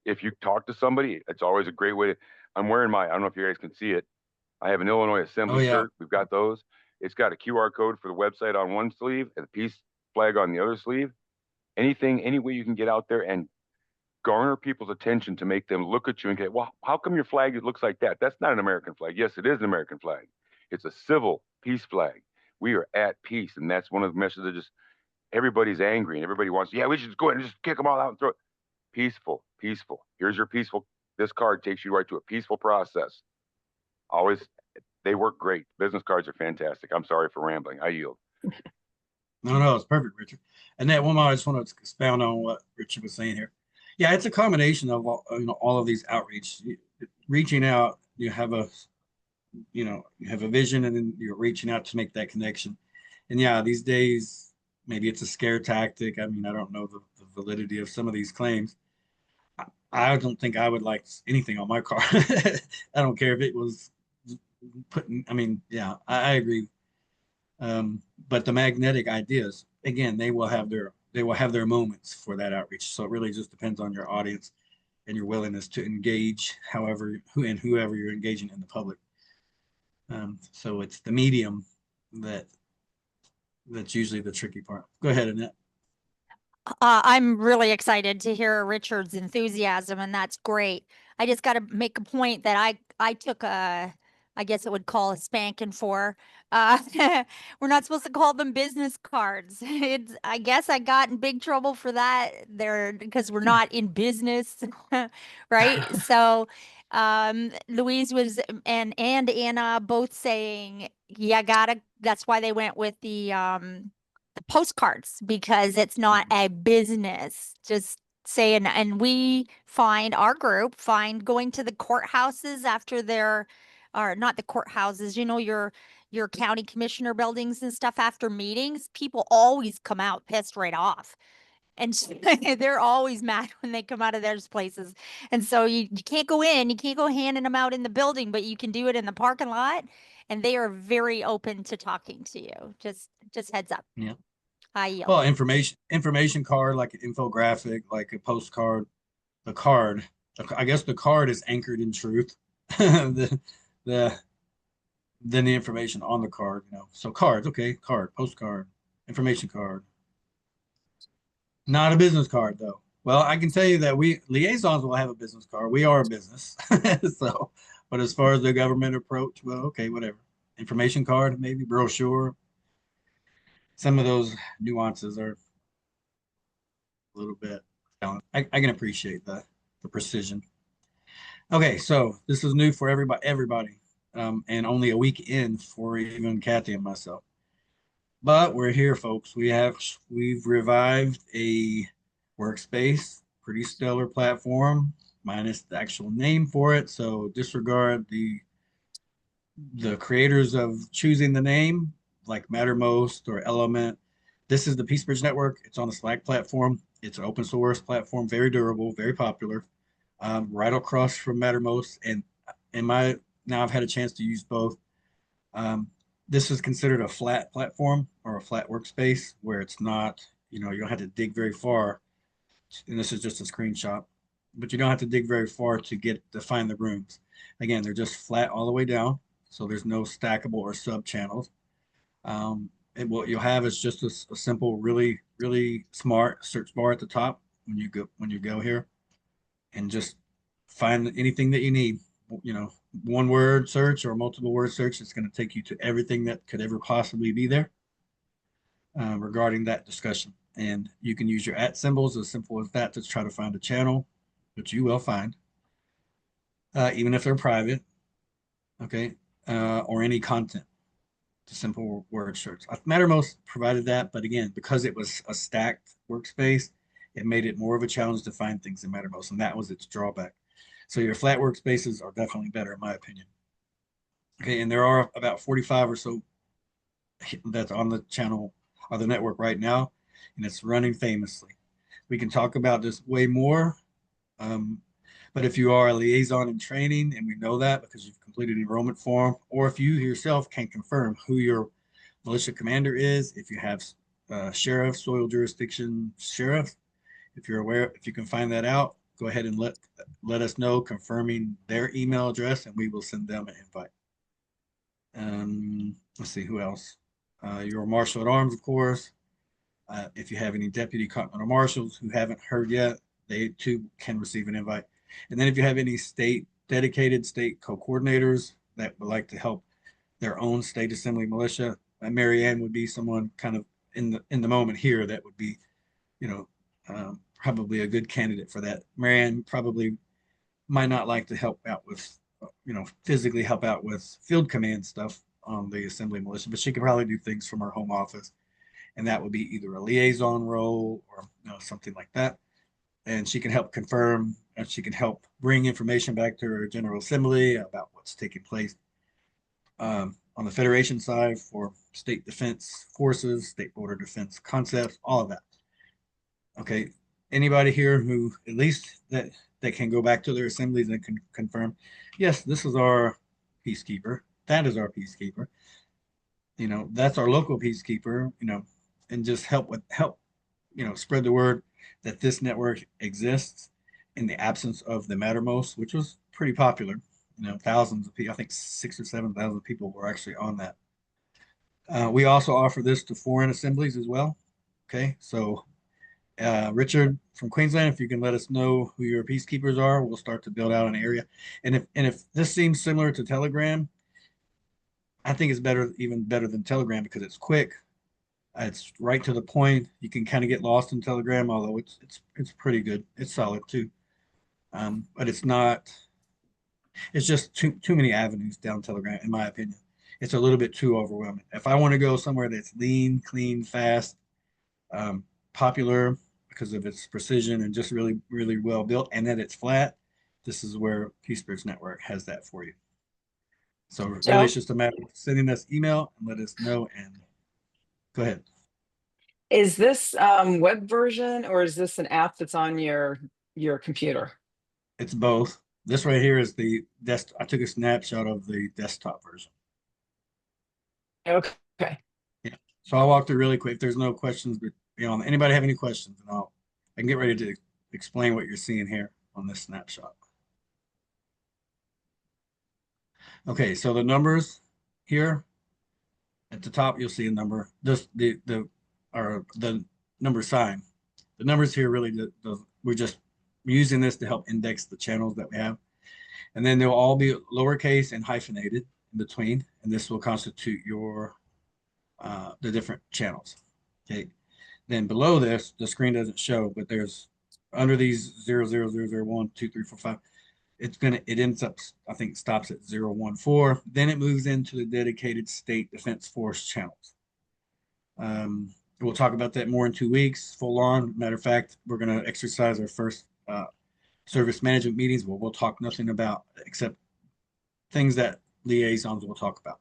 if you talk to somebody, it's always a great way to. I'm wearing I don't know if you guys can see it. I have an Illinois Assembly shirt. We've got those. It's got a QR code for the website on one sleeve and a peace flag on the other sleeve. Any way you can get out there and garner people's attention to make them look at you and get, well, how come your flag looks like that? That's not an American flag. Yes, it is an American flag. It's a civil peace flag. We are at peace. And that's one of the messages that just everybody's angry and everybody wants, we should just go ahead and just kick them all out and throw it. Peaceful. Here's your peaceful. This card takes you right to a peaceful process. They work great. Business cards are fantastic. I'm sorry for rambling. I yield. No, it's perfect, Richard. And that one more, I just want to expound on what Richard was saying here. Yeah, it's a combination of all of these outreach, reaching out. You have a vision, and then you're reaching out to make that connection. And yeah, these days maybe it's a scare tactic. I mean, I don't know the validity of some of these claims. I don't think I would like anything on my car. I don't care if it was putting. I mean, yeah, I agree. But the magnetic ideas, again, they will have their moments for that outreach. So it really just depends on your audience and your willingness to engage, whoever you're engaging in the public. So it's the medium that's usually the tricky part. Go ahead, Annette. I'm really excited to hear Richard's enthusiasm, and that's great. I just got to make a point that I took a I guess it would call a spanking for. We're not supposed to call them business cards. I guess I got in big trouble for that there because we're not in business, right? So, Louise was and Anna both saying, yeah, that's why they went with the postcards because it's not a business. Just saying, and we find our group find going to the courthouses after their or not the courthouses, your county commissioner buildings and stuff after meetings, people always come out pissed right off. And they're always mad when they come out of those places. And so you can't go in, you can't go handing them out in the building, but you can do it in the parking lot. And they are very open to talking to you. Just heads up. Yeah. I yield. Well, information card, like an infographic, like a postcard, I guess the card is anchored in truth. the Then the information on the card, So cards, okay, postcard, information card. Not a business card though. Well, I can tell you that liaisons will have a business card. We are a business. So, but as far as the government approach, well, okay, whatever. Information card, maybe brochure. Some of those nuances are a little bit, I can appreciate the precision. Okay, so this is new for everybody. And only a week in for even Kathy and myself. But we're here, folks. We've revived a workspace, pretty stellar platform, minus the actual name for it. So disregard the creators of choosing the name, like Mattermost or Element. This is the PeaceBridge Network. It's on the Slack platform. It's an open source platform, very durable, very popular, right across from Mattermost. And now I've had a chance to use both. This is considered a flat platform or a flat workspace where it's not, you don't have to dig very far. And this is just a screenshot, but you don't have to dig very far to find the rooms. Again, they're just flat all the way down. So there's no stackable or sub channels. And what you'll have is just a simple, really, really smart search bar at the top when you go here, and just find anything that you need. One word search or multiple word search. It's going to take you to everything that could ever possibly be there regarding that discussion. And you can use your @ symbols, as simple as that, to try to find a channel, which you will find, even if they're private. Okay, or any content. The simple word search. Mattermost provided that, but again, because it was a stacked workspace, it made it more of a challenge to find things in Mattermost, and that was its drawback. So your flat workspaces are definitely better, in my opinion. Okay, and there are about 45 or so that's on the channel or the network right now, and it's running famously. We can talk about this way more, but if you are a liaison in training, and we know that because you've completed enrollment form, or if you yourself can confirm who your militia commander is, if you have sheriff, soil jurisdiction sheriff, if you're aware, if you can find that out, go ahead and let us know, confirming their email address, and we will send them an invite. Let's see who else. Your marshal at arms, of course. If you have any deputy continental marshals who haven't heard yet, they too can receive an invite. And then if you have any dedicated state co-coordinators that would like to help their own state assembly militia, Mary Ann would be someone kind of in the moment here that would be, probably a good candidate for that. Mary Ann probably might not like to help out with, physically help out with field command stuff on the assembly militia, but she could probably do things from her home office. And that would be either a liaison role or something like that. And she can help confirm, and she can help bring information back to her General Assembly about what's taking place on the Federation side for state defense forces, state border defense concepts, all of that. Okay, anybody here who at least that can go back to their assemblies and can confirm, yes, this is our peacekeeper. That is our peacekeeper. That's our local peacekeeper. And just help spread the word that this network exists in the absence of the Mattermost, which was pretty popular. Thousands of people, I think 6,000 or 7,000 people were actually on that. We also offer this to foreign assemblies as well. Okay, so Richard from Queensland, if you can let us know who your peacekeepers are, we'll start to build out an area. And if this seems similar to Telegram, I think it's better, even better than Telegram because it's quick. It's right to the point. You can kind of get lost in Telegram, although it's pretty good. It's solid too. But it's not. It's just too many avenues down Telegram, in my opinion. It's a little bit too overwhelming. If I want to go somewhere that's lean, clean, fast, popular because of its precision and just really, really well built, and that it's flat, this is where PeaceBridge Network has that for you. So really, it's just a matter of sending us email and let us know. And go ahead. Is this web version or is this an app that's on your computer? It's both. This right here is the desktop. I took a snapshot of the desktop version. Okay. Yeah. So I'll walk through really quick. If there's no questions, but anybody have any questions, and I can get ready to explain what you're seeing here on this snapshot. Okay, so the numbers here at the top, you'll see a number. Just the number sign. The numbers here really we're just using this to help index the channels that we have, and then they'll all be lowercase and hyphenated in between, and this will constitute your the different channels. Okay, then below this, the screen doesn't show, but there's under these 0, 0, 0, 0, 1, 2, 3, 4, 5. It ends up, I think, stops at 014. Then it moves into the dedicated State Defense Force channels. We'll talk about that more in 2 weeks, full on. Matter of fact, we're going to exercise our first service management meetings where we'll talk nothing about except things that liaisons will talk about.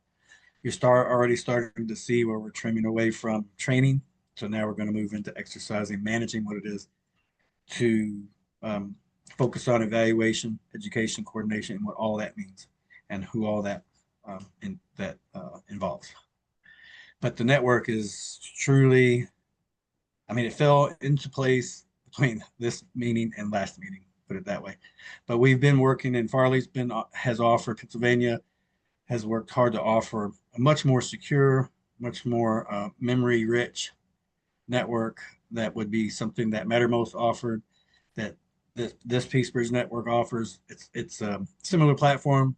You're already starting to see where we're trimming away from training. So now we're going to move into exercising, managing what it is to focus on evaluation, education, coordination, and what all that means, and who all that involves. But the network is truly, it fell into place between this meeting and last meeting, put it that way. But we've been working, and Farley's has offered, Pennsylvania has worked hard to offer a much more secure, much more memory-rich network that would be something that Mattermost offered, that this PeaceBridge network offers. It's a similar platform.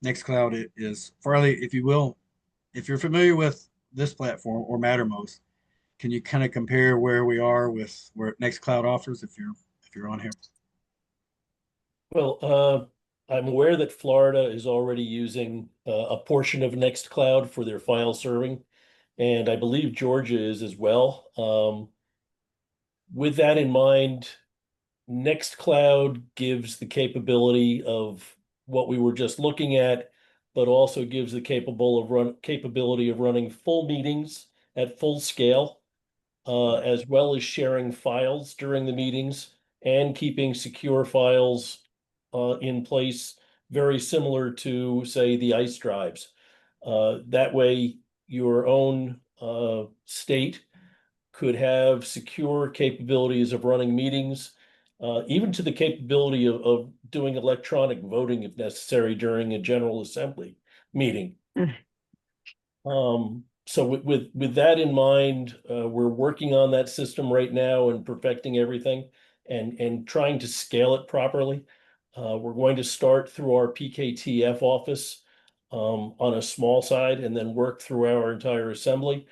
Nextcloud is Farley, if you will. If you're familiar with this platform or Mattermost, can you kind of compare where we are with where Nextcloud offers if you're on here? Well, I'm aware that Florida is already using a portion of Nextcloud for their file serving, and I believe Georgia is as well. With that in mind, Nextcloud gives the capability of what we were just looking at, but also gives the capability of running full meetings at full scale, as well as sharing files during the meetings and keeping secure files in place, very similar to, say, the ICE drives. That way, your own state could have secure capabilities of running meetings, even to the capability of doing electronic voting if necessary during a General Assembly meeting. So with that in mind, we're working on that system right now and perfecting everything and trying to scale it properly. We're going to start through our PKTF office on a small side and then work through our entire assembly.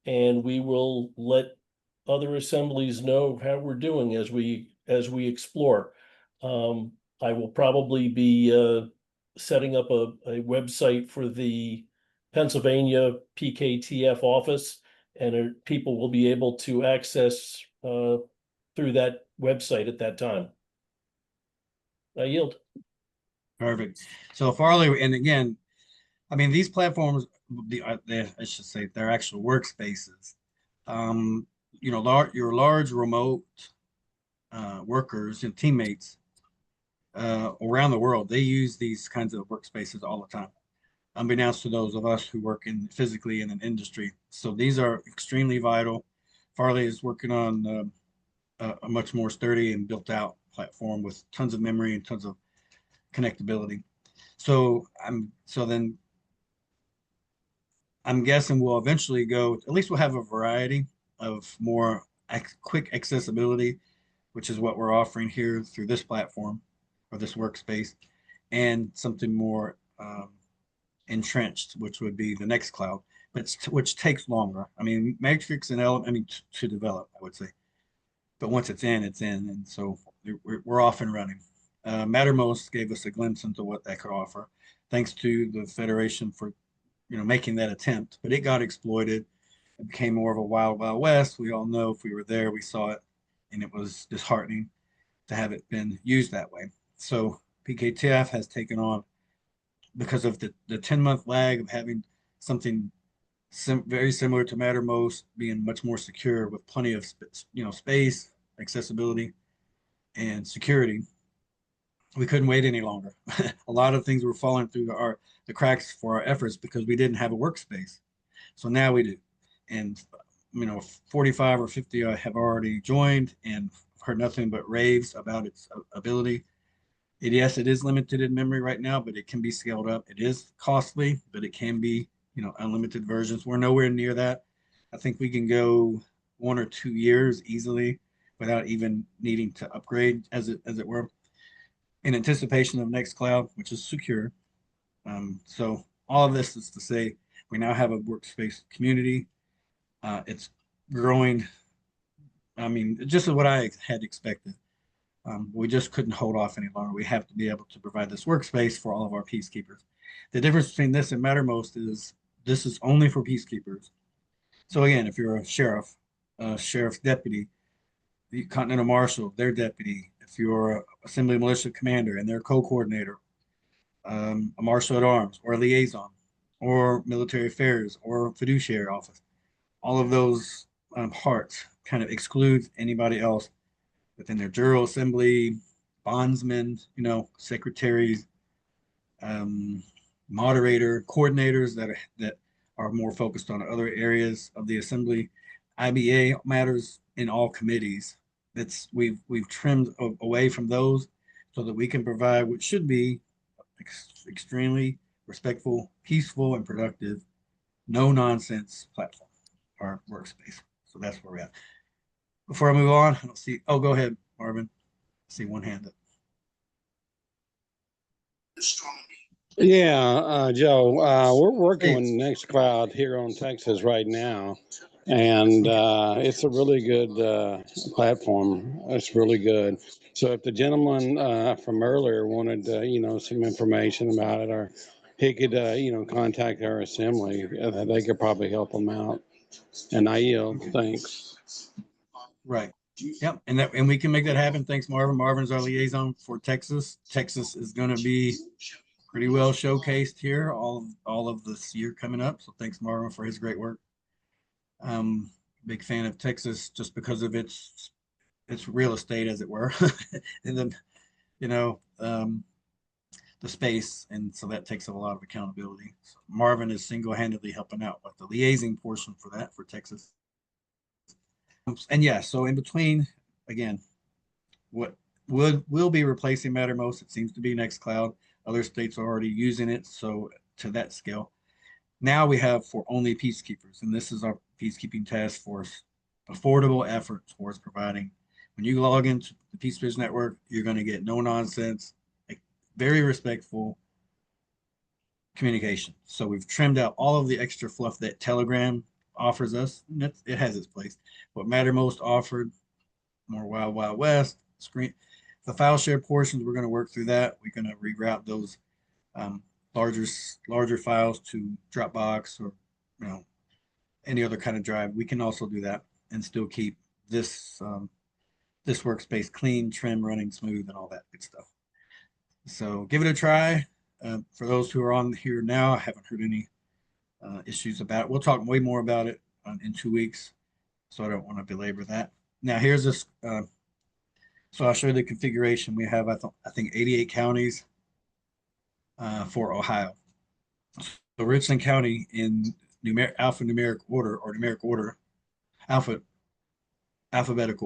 And we will let other assemblies know how we're doing as we explore. I will probably be setting up a website for the Pennsylvania PKTF office, and people will be able to access through that website at that time. I yield. Perfect. So Farley, and again, these platforms, I should say, they're actual workspaces. Your large remote workers and teammates around the world, they use these kinds of workspaces all the time, unbeknownst to those of us who work physically in an industry. So these are extremely vital. Farley is working on a much more sturdy and built out platform with tons of memory and tons of connectability. So I'm guessing we'll eventually at least we'll have a variety of more quick accessibility, which is what we're offering here through this platform or this workspace, and something more entrenched, which would be the next cloud, but which takes longer. I mean, Matrix and to develop, I would say. But once it's in, and so we're off and running. Mattermost gave us a glimpse into what that could offer, thanks to the Federation for making that attempt. But it got exploited. It became more of a wild, wild west. We all know if we were there, we saw it, and it was disheartening to have it been used that way. So PKTF has taken on, because of the 10-month lag of having something very similar to Mattermost, being much more secure with plenty of space, accessibility, and security. We couldn't wait any longer. A lot of things were falling through the cracks for our efforts because we didn't have a workspace. So now we do. And 45 or 50 have already joined and heard nothing but raves about its ability. Yes, it is limited in memory right now, but it can be scaled up. It is costly, but it can be, unlimited versions. We're nowhere near that. I think we can go 1 or 2 years easily without even needing to upgrade, as it were, in anticipation of Nextcloud, which is secure. So all of this is to say, we now have a workspace community. It's growing. I mean, just what I had expected. We just couldn't hold off any longer. We have to be able to provide this workspace for all of our peacekeepers. The difference between this and Mattermost is this is only for peacekeepers. So again, if you're a sheriff's deputy, the Continental Marshal, their deputy, if you're an Assembly Militia Commander and their co-coordinator, a Marshal at Arms, or a liaison, or military affairs, or fiduciary office, all of those parts kind of excludes anybody else within their General Assembly, bondsmen, secretaries, moderator, coordinators that are more focused on other areas of the Assembly. IBA matters in all committees. We've trimmed away from those so that we can provide what should be extremely respectful, peaceful, and productive, no nonsense platform or workspace. So that's where we're at. Before I move on, I don't see. Oh, go ahead, Marvin. I see one hand up. Yeah, Joe, we're working with Nextcloud here on Texas right now, and it's a really good platform. It's really good. So if the gentleman from earlier wanted, some information about it, or he could, contact our assembly, they could probably help him out. And I yield. Thanks. Right. Yep. And we can make that happen. Thanks, Marvin. Marvin's our liaison for Texas. Texas is going to be pretty well showcased here all of this year coming up. So thanks, Marvin, for his great work. Big fan of Texas just because of its real estate, as it were, and then the space, and so that takes a lot of accountability. So Marvin is single-handedly helping out with the liaising portion for that for Texas. And yeah, so in between, again, what will be replacing Mattermost, it seems to be Nextcloud. Other states are already using it, so to that scale. Now we have for only peacekeepers, and this is our peacekeeping task force affordable effort towards providing. When you log into the Peacekeepers Network, you're going to get no nonsense, very respectful communication. So we've trimmed out all of the extra fluff that Telegram offers us. And it has its place. What Mattermost offered, more wild, wild west, the file share portions, we're going to work through that. We're going to reroute those larger files to Dropbox or any other kind of drive. We can also do that and still keep this this workspace clean, trim, running smooth, and all that good stuff. So give it a try. For those who are on here now, I haven't heard any issues about it. We'll talk way more about it in 2 weeks, so I don't want to belabor that. Now here's this. So I'll show you the configuration. We have, I think, 88 counties for Ohio. So Richland County in alphabetical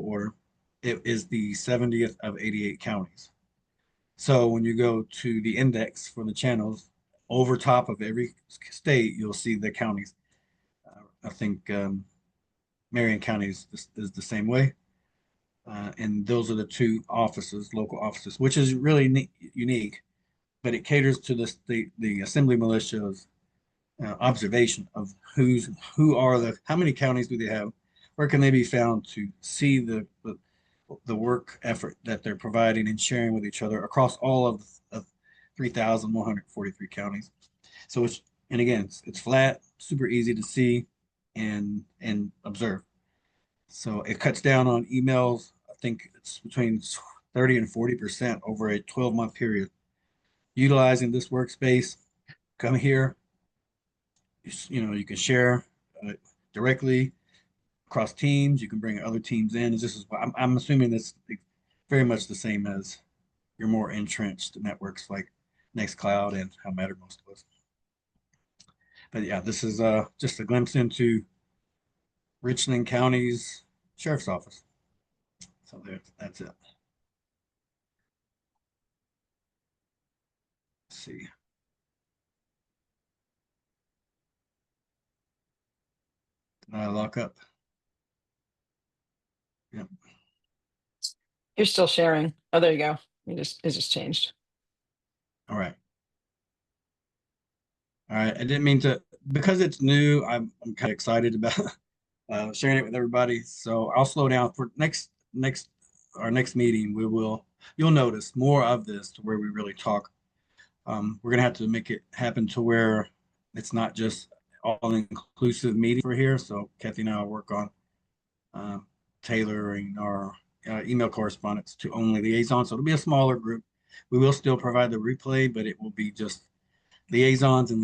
order, it is the 70th of 88 counties. So when you go to the index for the channels, over top of every state, you'll see the counties. I think Marion County is the same way. And those are the two offices, local offices, which is really unique, but it caters to the Assembly militias observation of how many counties do they have, where can they be found to see the work effort that they're providing and sharing with each other across all of 3,143 counties. So and again, it's flat, super easy to see and observe. So it cuts down on emails. I think it's between 30 and 40% over a 12-month period. Utilizing this workspace, come here. You can share directly across teams. You can bring other teams in. This is I'm assuming this very much the same as your more entrenched networks like Nextcloud and how Mattermost was. But yeah, this is just a glimpse into Richland County's Sheriff's Office. So that's it. Let's see. Did I lock up? Yep. You're still sharing. Oh, there you go. It just changed. All right. All right. I didn't mean to, because it's new, I'm kind of excited about sharing it with everybody. So I'll slow down for our next meeting. You'll notice more of this to where we really talk. We're gonna have to make it happen to where it's not just all-inclusive meeting for here. So Kathy and I will work on tailoring our email correspondence to only liaisons. So it'll be a smaller group. We will still provide the replay, but it will be just liaisons and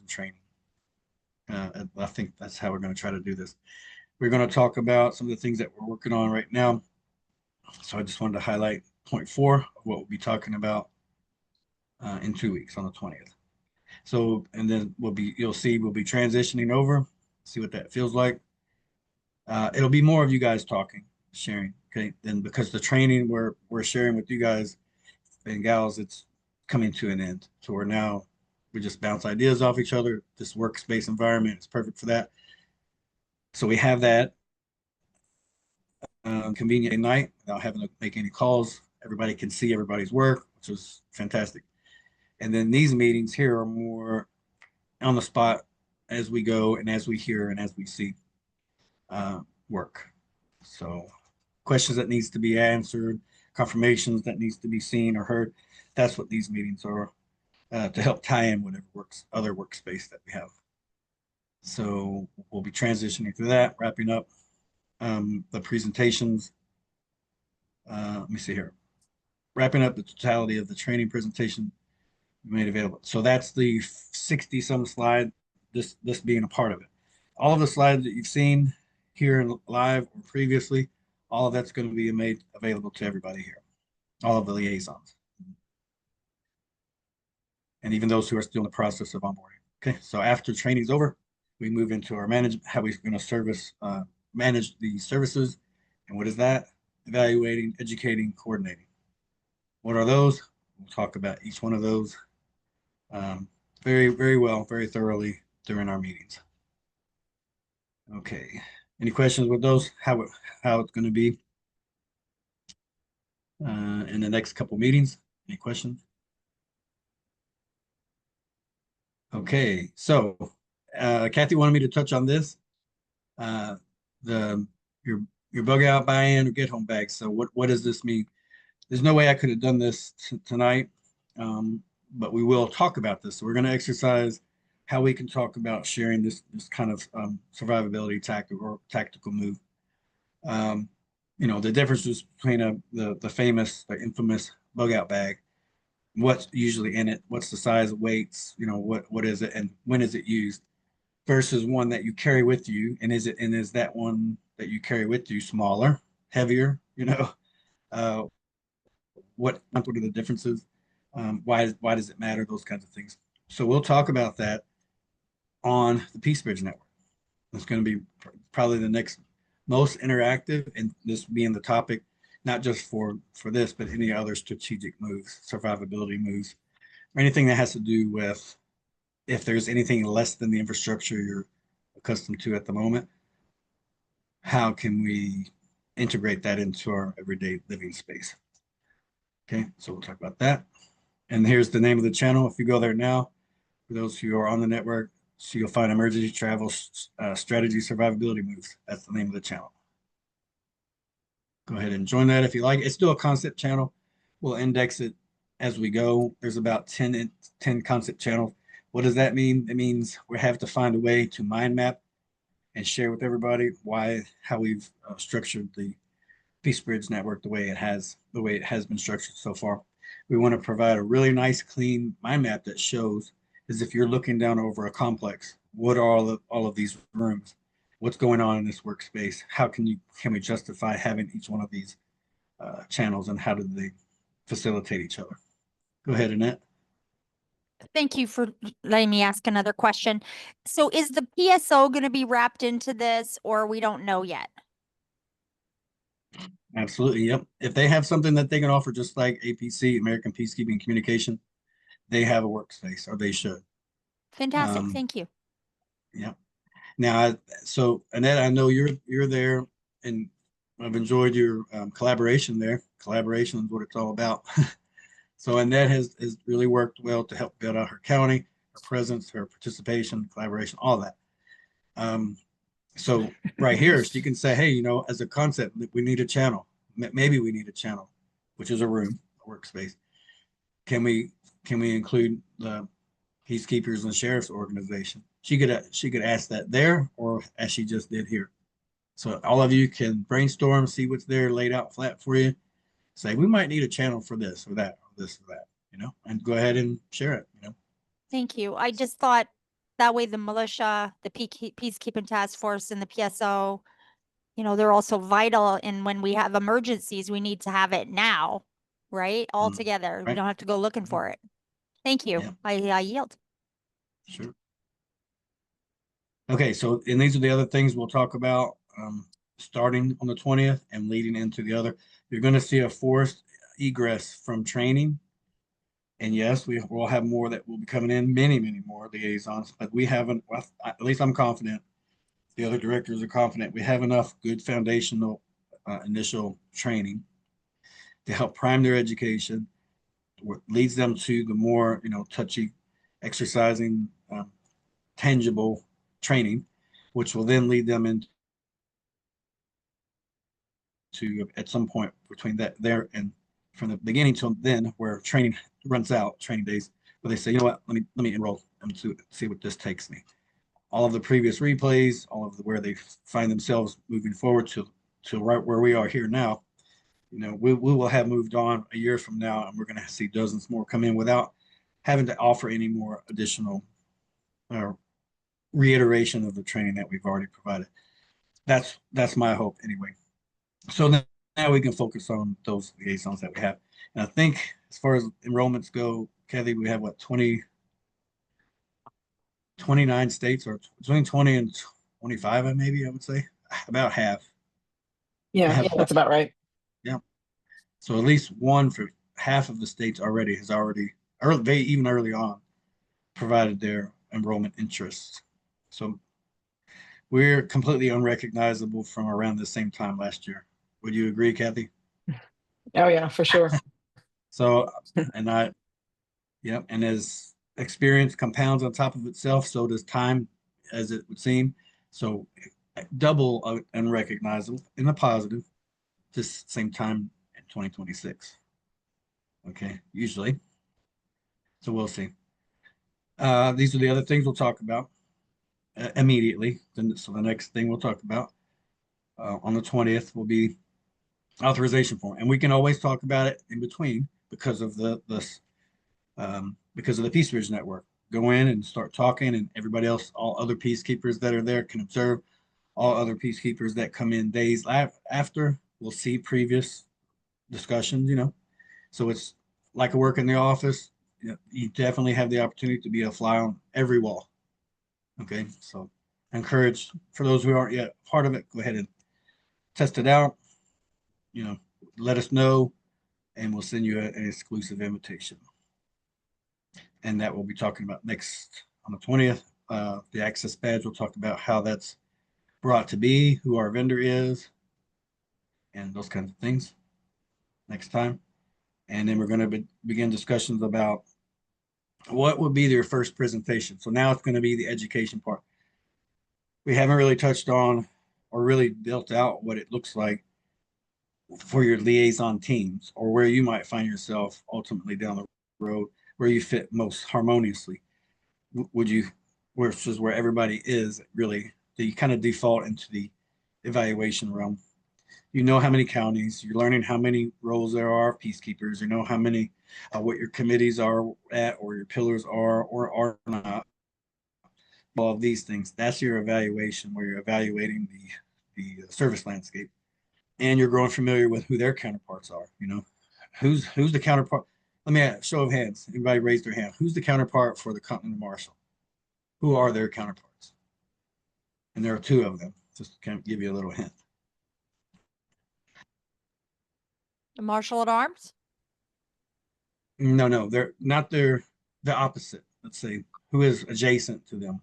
training. I think that's how we're going to try to do this. We're going to talk about some of the things that we're working on right now. So I just wanted to highlight point 4 of what we'll be talking about in 2 weeks on the 20th. So, and then you'll see we'll be transitioning over, see what that feels like. It'll be more of you guys talking, sharing, okay? Then because the training we're sharing with you guys and gals, it's coming to an end. So we just bounce ideas off each other. This workspace environment is perfect for that. So we have that convenient night without having to make any calls. Everybody can see everybody's work, which is fantastic. And then these meetings here are more on the spot as we go and as we hear and as we see work. So questions that needs to be answered, confirmations that needs to be seen or heard. That's what these meetings are to help tie in whatever other workspace that we have. So we'll be transitioning through that, wrapping up the presentations. Let me see here. Wrapping up the totality of the training presentation made available. So that's the 60 some slide, this being a part of it. All of the slides that you've seen here in live or previously, all of that's going to be made available to everybody here, all of the liaisons. And even those who are still in the process of onboarding. Okay, so after training's over, we move into our management, how we're going to manage the services. And what is that? Evaluating, educating, coordinating. What are those? We'll talk about each one of those very, very well, very thoroughly during our meetings. Okay, any questions with those? How it's going to be in the next couple meetings? Any questions? Okay, so Kathy wanted me to touch on this, your bug out buy-in or get home bags. So what does this mean? There's no way I could have done this tonight, but we will talk about this. So we're going to exercise how we can talk about sharing this kind of survivability tactical move. The differences between the infamous bug out bag, what's usually in it, what's the size, weights, what is it, and when is it used, versus one that you carry with you, and is that one that you carry with you smaller, heavier? What are the differences? Why does it matter? Those kinds of things. So we'll talk about that on the Peace Bridge Network. It's going to be probably the next most interactive, and this being the topic, not just for this, but any other strategic moves, survivability moves, or anything that has to do with if there's anything less than the infrastructure you're accustomed to at the moment, how can we integrate that into our everyday living space? Okay, so we'll talk about that. And here's the name of the channel. If you go there now, for those who are on the network, So you'll find emergency travel strategy survivability moves. That's the name of the channel. Go ahead and join that if you like. It's still a concept channel. We'll index it as we go. There's about 10 concept channels. What does that mean? It means we have to find a way to mind map and share with everybody how we've structured the Peace Bridge network the way it has been structured so far. We want to provide a really nice, clean mind map that shows as if you're looking down over a complex. What are all of these rooms? What's going on in this workspace? How can we justify having each one of these channels, and how do they facilitate each other? Go ahead, Annette. Thank you for letting me ask another question. So is the PSO going to be wrapped into this, or we don't know yet? Absolutely. Yep. If they have something that they can offer, just like APC, American Peacekeeping Communication, they have a workspace, or they should. Fantastic. Thank you. Yep. Now, so Annette, I know you're there, and I've enjoyed your collaboration there. Collaboration is what it's all about. So Annette has really worked well to help build out her county, her presence, her participation, collaboration, all that. So right here, she can say, hey, as a concept, we need a channel. Maybe we need a channel, which is a room, a workspace. Can we include the peacekeepers and sheriff's organization? She could ask that there, or as she just did here. So all of you can brainstorm, see what's there laid out flat for you. Say, we might need a channel for this or that, or this or that, and go ahead and share it, Thank you. I just thought that way the militia, the peacekeeping task force, and the PSO, they're also vital. And when we have emergencies, we need to have it now, right? All together. We right. don't have to go looking for it. Thank you. Yeah. I yield. Sure. Okay, so and these are the other things we'll talk about starting on the 20th and leading into the other. You're going to see a forced egress from training. And yes, we will have more that will be coming in, many more liaisons, but we haven't, well, at least I'm confident, the other directors are confident, we have enough good foundational initial training to help prime their education, what leads them to the more, touchy, exercising, tangible training, which will then lead them into at some point between that there and from the beginning till then, where training runs out, training days, where they say, what, let me enroll and see what this takes me. All of the previous replays, all of where they find themselves moving forward to right where we are here now, we will have moved on a year from now, and we're going to see dozens more come in without having to offer any more additional reiteration of the training that we've already provided. That's my hope anyway. So now we can focus on those liaisons that we have. And I think as far as enrollments go, Kathy, we have 29 states, or between 20 and 25, maybe I would say, about half. Yeah, that's about right. Yeah. So at least one for half of the states already even early on, provided their enrollment interests. So we're completely unrecognizable from around the same time last year. Would you agree, Kathy? Oh yeah, for sure. So, and as experience compounds on top of itself, so does time, as it would seem. So double unrecognizable in a positive, this same time in 2026. Okay, usually. So we'll see. These are the other things we'll talk about immediately. So the next thing we'll talk about on the 20th will be authorization form, and we can always talk about it in between because of the Peace Bridge network. Go in and start talking, and everybody else, all other peacekeepers that are there can observe. All other peacekeepers that come in days after will see previous discussions. So it's like a work in the office. You definitely have the opportunity to be a fly on every wall. Okay, so encourage, for those who aren't yet part of it, go ahead and test it out. Let us know, and we'll send you an exclusive invitation. And that we'll be talking about next on the 20th. The access badge, we'll talk about how that's brought to be, who our vendor is, and those kinds of things next time. And then we're going to begin discussions about what would be your first presentation? So now it's going to be the education part. We haven't really touched on or really built out what it looks like for your liaison teams, or where you might find yourself ultimately down the road, where you fit most harmoniously. Would you, which is where everybody is really, do you kind of default into the evaluation realm? You know how many counties, you're learning how many roles there are, peacekeepers, you know how many, what your committees are at, or your pillars are or are not. All of these things, that's your evaluation, where you're evaluating the service landscape, and you're growing familiar with who their counterparts are. You know, who's the counterpart. Let me ask, show of hands. Everybody raise their hand. Who's the counterpart for the Continental Marshal? Who are their counterparts? And there are two of them. Just to kind of give you a little hint. The Marshal at Arms? No, they're not. They're the opposite. Let's say who is adjacent to them,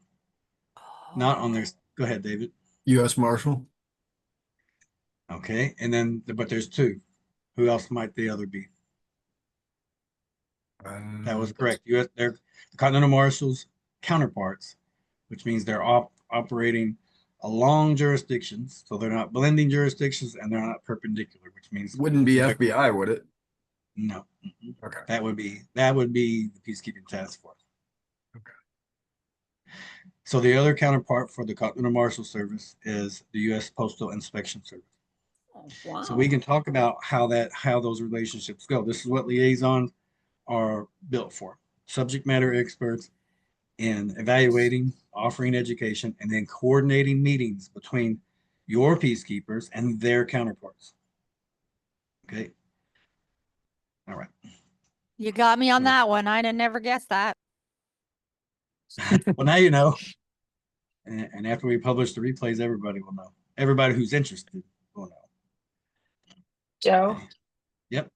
not on their. Go ahead, David. U.S. Marshal. Okay, and then but there's two. Who else might the other be? That was correct. They're the Continental Marshals counterparts, which means they're operating along jurisdictions, so they're not blending jurisdictions and they're not perpendicular, which means Wouldn't be FBI, would it? no. Okay. That would be the peacekeeping task force. Okay. So the other counterpart for the Continental Marshal Service is the U.S. Postal Inspection Service. Oh, wow. So we can talk about how those relationships go. This is what liaisons are built for. Subject matter experts in evaluating, offering education, and then coordinating meetings between your peacekeepers and their counterparts. Okay. All right. You got me on that one. I'd have never guessed that. Well, now you know. And after we publish the replays, everybody will know. Everybody who's interested will know. Joe? Yep.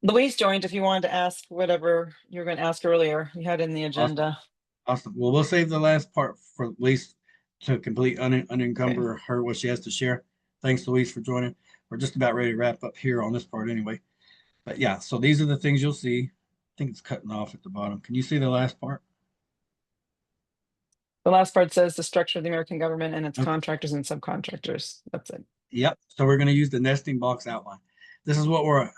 Louise joined if you wanted to ask whatever you were going to ask earlier. You had in the agenda. Awesome. Well, we'll save the last part for Louise to complete unencumber her what she has to share. Thanks, Louise, for joining. We're just about ready to wrap up here on this part anyway. But yeah, so these are the things you'll see. I think it's cutting off at the bottom. Can you see the last part? The last part says the structure of the American government and its Okay. contractors and subcontractors. That's it. Yep. So we're going to use the nesting box outline. This is what we're,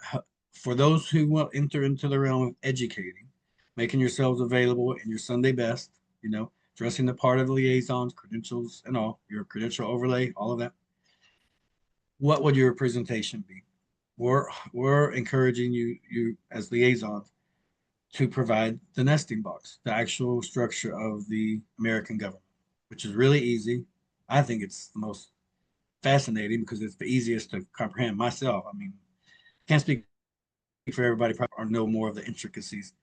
for those who will enter into the realm of educating, making yourselves available in your Sunday best, you know, dressing the part of the liaisons, credentials and all, your credential overlay, all of that. What would your presentation be? We're encouraging you as liaisons to provide the nesting box, the actual structure of the American government, which is really easy. I think it's the most fascinating because it's the easiest to comprehend myself. I mean, can't speak for everybody or know more of the intricacies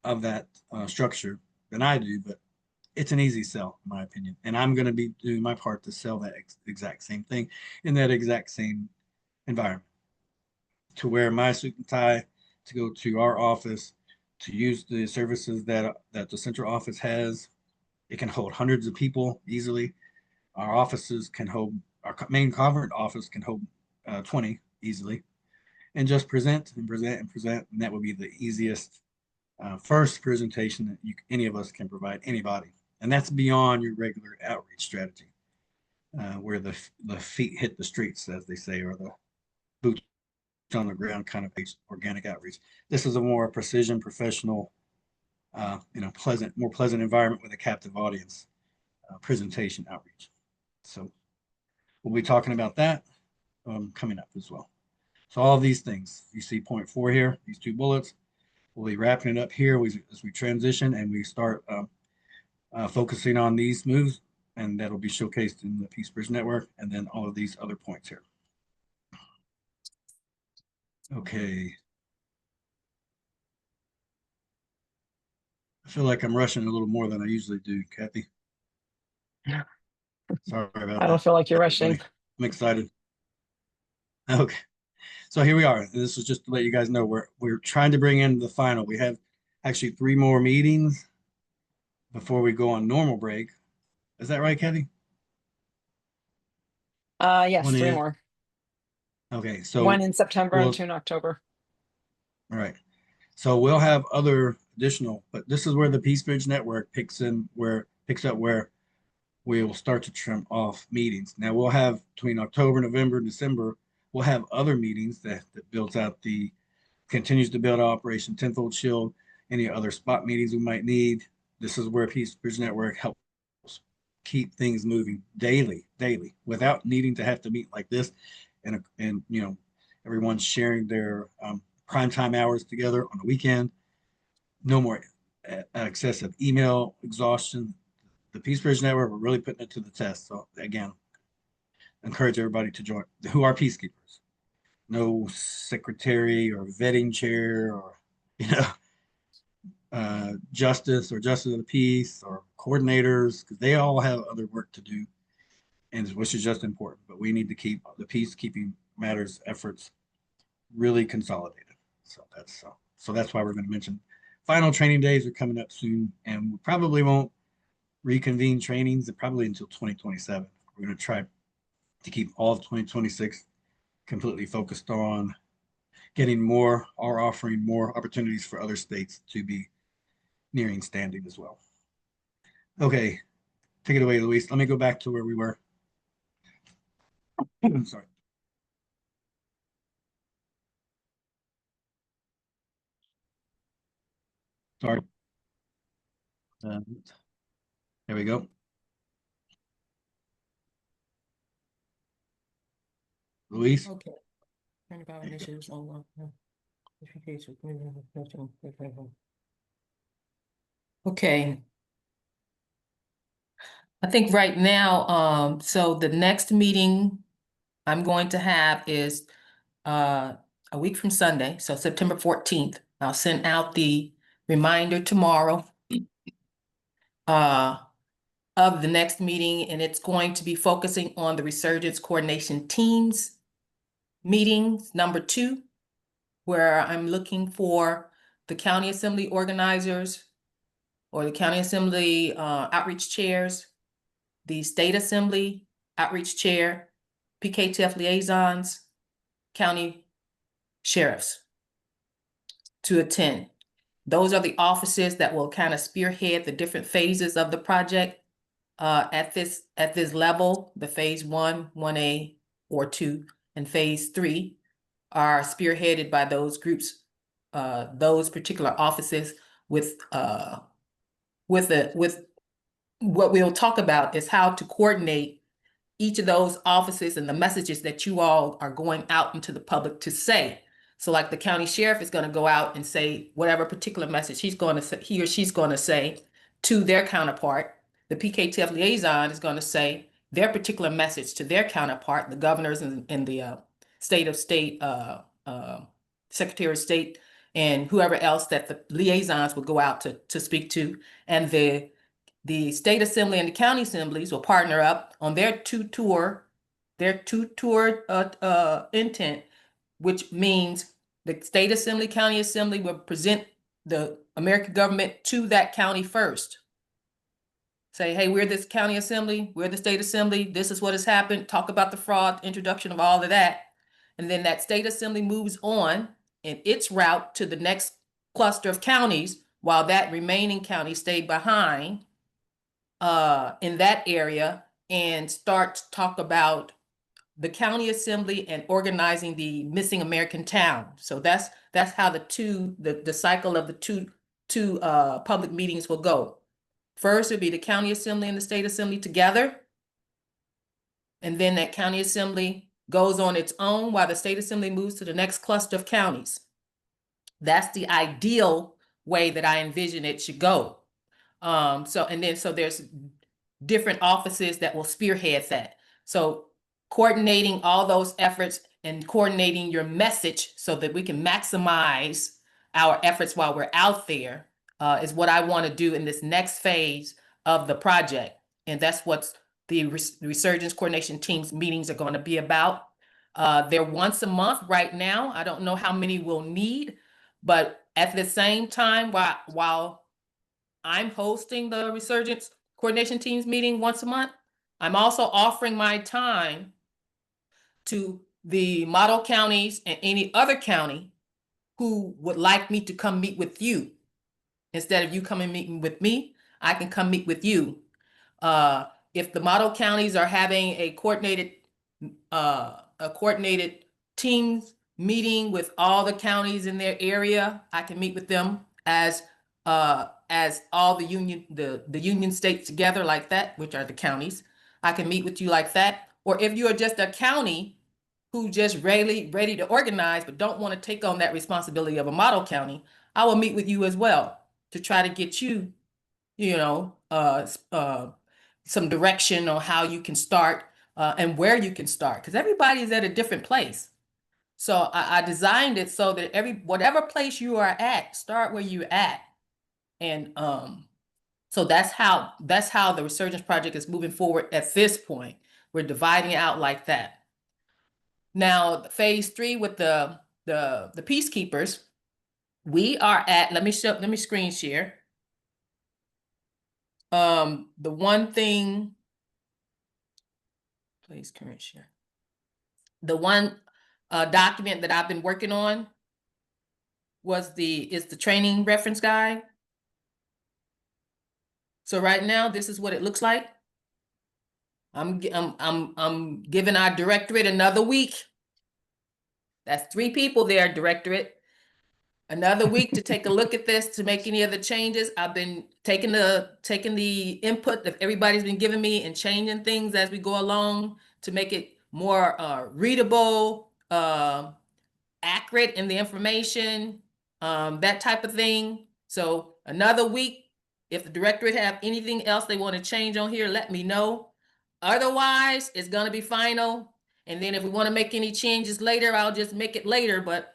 of that structure than I do, but it's an easy sell, in my opinion. And I'm going to be doing my part to sell that exact same thing in that exact same environment. To wear my suit and tie, to go to our office, to use the services that the central office has. It can hold hundreds of people easily. Our offices can hold, our main conference office can hold 20 easily, and just present and present and present. And that would be the easiest first presentation that any of us can provide anybody. And that's beyond your regular outreach strategy, where the feet hit the streets, as they say, or the boots on the ground kind of organic outreach. This is a more precision, professional, more pleasant environment with a captive audience presentation outreach. So we'll be talking about that coming up as well. So all of these things, you see point 4 here, these 2 bullets, we'll be wrapping it up here as we transition and we start focusing on these moves, and that'll be showcased in the Peace Bridge Network, and then all of these other points here. Okay. I feel like I'm rushing a little more than I usually do, Kathy. Sorry about that. I don't feel like you're rushing. I'm excited. Okay. So here we are. This is just to let you guys know we're trying to bring in the final. We have actually 3 more meetings before we go on normal break. Is that right, Kathy? Yes, 3 in. more. Okay. So 1 in September and 2 in October. All right. So we'll have other additional, but this is where the Peace Bridge Network picks up where we will start to trim off meetings. Now we'll have between October, November, December, we'll have other meetings that builds out continues to build Operation Tenfold Shield, any other spot meetings we might need. This is where Peace Bridge Network helps keep things moving daily, without needing to have to meet like this. And everyone's sharing their primetime hours together on the weekend. No more excessive email exhaustion. The Peace Bridge Network, we're really putting it to the test. So again, encourage everybody to join who are peacekeepers. No secretary or vetting chair or justice or justice of the peace or coordinators, because they all have other work to do, and which is just important. But we need to keep the peacekeeping matters efforts really consolidated. So that's why we're going to mention final training days are coming up soon, and we probably won't reconvene trainings probably until 2027. We're going to try to keep all of 2026 completely focused on offering more opportunities for other states to be nearing standing as well. Okay, take it away, Luis. Let me go back to where we were. I'm sorry. Sorry. There we go. Luis? Okay. Okay. I think right now, so the next meeting I'm going to have is a week from Sunday, so September 14th. I'll send out the reminder tomorrow of the next meeting, and it's going to be focusing on the Resurgence Coordination Teams meetings, number 2, where I'm looking for the County Assembly organizers or the County Assembly outreach chairs, the State Assembly outreach chair, PKTF liaisons, county sheriffs to attend. Those are the offices that will kind of spearhead the different phases of the project at this level. The phase 1, 1A or 2, and phase 3 are spearheaded by those groups, those particular offices with what we'll talk about is how to coordinate each of those offices and the messages that you all are going out into the public to say. So like the county sheriff is going to go out and say whatever particular message he or she's going to say to their counterpart. The PKTF liaison is going to say their particular message to their counterpart, the governors and the state secretary of state, and whoever else that the liaisons will go out to speak to. And the state assembly and the county assemblies will partner up on their two-tour intent, which means the state assembly, county assembly will present the American government to that county first. Say, hey, we're this county assembly, we're the state assembly, this is what has happened, talk about the fraud, introduction of all of that. And then that state assembly moves on in its route to the next cluster of counties, while that remaining county stayed behind in that area and start to talk about the county assembly and organizing the missing American town. So that's how the cycle of the two public meetings will go. First would be the county assembly and the state assembly together. And then that county assembly goes on its own while the state assembly moves to the next cluster of counties. That's the ideal way that I envision it should go. So there's different offices that will spearhead that. So coordinating all those efforts and coordinating your message so that we can maximize our efforts while we're out there is what I want to do in this next phase of the project. And that's what the Resurgence Coordination Teams meetings are going to be about. They're once a month right now. I don't know how many we'll need, but at the same time, while I'm hosting the Resurgence Coordination Teams meeting once a month, I'm also offering my time to the model counties and any other county who would like me to come meet with you Instead of you coming meeting with me, I can come meet with you. If the model counties are having a coordinated teams meeting with all the counties in their area, I can meet with them as all the union states together like that, which are the counties. I can meet with you like that. Or if you are just a county who just ready to organize but don't want to take on that responsibility of a model county, I will meet with you as well to try to get you, some direction on how you can start and where you can start, because everybody's at a different place. So I designed it so that whatever place you are at, start where you're at. And so that's how the Resurgence project is moving forward at this point. We're dividing it out like that. Now, phase 3 with the peacekeepers, we are at, let me screen share. The one thing, please current share. The one document that I've been working on is the training reference guide. So right now, this is what it looks like. I'm giving our directorate another week. That's 3 people there, directorate. Another week to take a look at this, to make any other changes. I've been taking the input that everybody's been giving me and changing things as we go along to make it more readable, accurate in the information, that type of thing. So another week, if the directorate have anything else they want to change on here, let me know. Otherwise, it's going to be final. And then if we want to make any changes later, I'll just make it later. But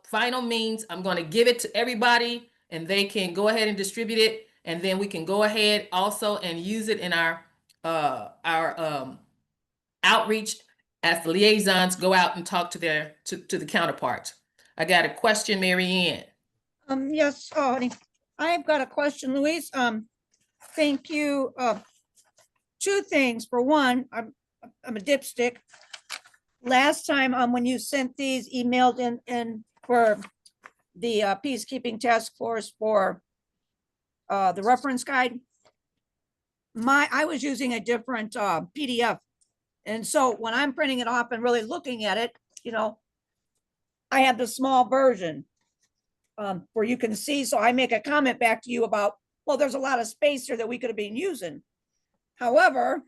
final means I'm going to give it to everybody and they can go ahead and distribute it. And then we can go ahead also and use it in our outreach as the liaisons go out and talk to the counterparts. I got a question, Mary Ann. Yes, honey. I've got a question, Louise. Thank you. 2 things. For one, I'm a dipstick. Last time, when you sent these emailed in for the peacekeeping task force for the reference guide, I was using a different PDF. And so when I'm printing it off and really looking at it, I have the small version where you can see. So I make a comment back to you about, well, there's a lot of space here that we could have been using. However,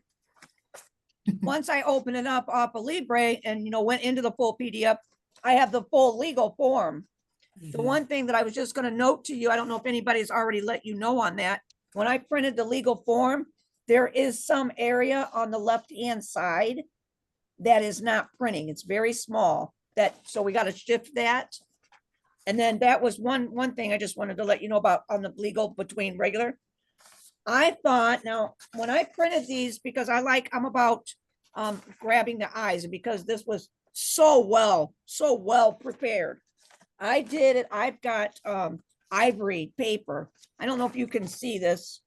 once I open it up off of Libre and, went into the full PDF, I have the full legal form. The one thing that I was just going to note to you, I don't know if anybody's already let you know on that. When I printed the legal form, there is some area on the left-hand side that is not printing. It's very small. So we got to shift that. And then that was one thing I just wanted to let you know about on the legal between regular. I thought, now, when I printed these, because I'm about grabbing the eyes, and because this was so well prepared. I did it. I've got ivory paper. I don't know if you can see this.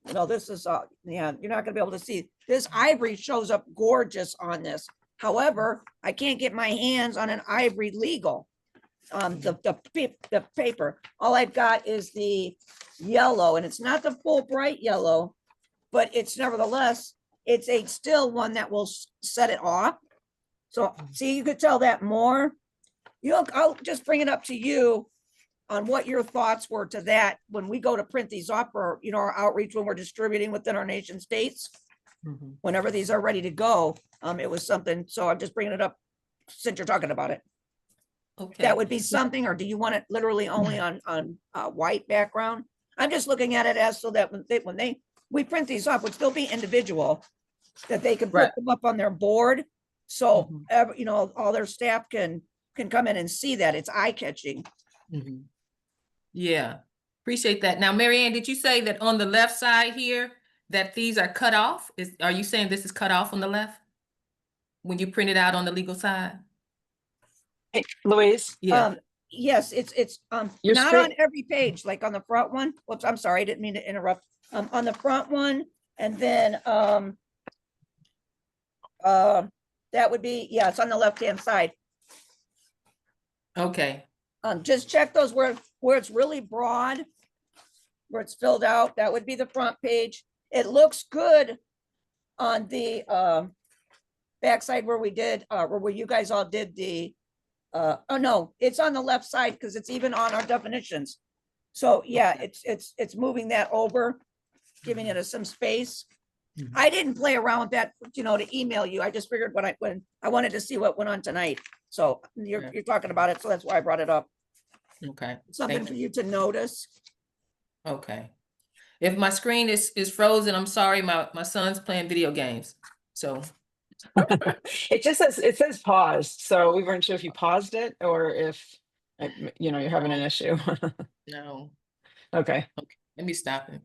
This is, yeah, you're not gonna be able to see. This ivory shows up gorgeous on this. However, I can't get my hands on an ivory legal. The paper. All I've got is the yellow, and it's not the full bright yellow, but it's nevertheless, it's a still one that will set it off. So see, you could tell that more. I'll just bring it up to you on what your thoughts were to that when we go to print these off for, our outreach when we're distributing within our nation states. Whenever these are ready to go, it was something. So I'm just bringing it up since you're talking about it. Okay. That would be something, or do you want it literally only on white background? I'm just looking at it as so that when we print these off, would still be individual, that they can put them up on their board. So, all their staff can come in and see that. It's eye-catching. Yeah, appreciate that. Now, Mary Ann, did you say that on the left side here, that these are cut off? Are you saying this is cut off on the left when you print it out on the legal side? Hey, Louise. Yeah. Yes, it's not on every page, like on the front one. Whoops, I'm sorry, I didn't mean to interrupt. On the front one, and then that would be, yeah, it's on the left-hand side. Okay. Just check those where it's really broad. where it's filled out. That would be the front page. It looks good on the backside where we did, where you guys all did the, oh no, it's on the left side because it's even on our definitions. So yeah, it's moving that over, giving it some space. I didn't play around with that, to email you. I just figured when I wanted to see what went on tonight. So you're talking about it, so that's why I brought it up. Okay. Something thank for you. you to notice. Okay. If my screen is frozen, I'm sorry, my son's playing video games. So It just says paused, so we weren't sure if you paused it or if, you're having an issue. no. Okay. Let me stop it.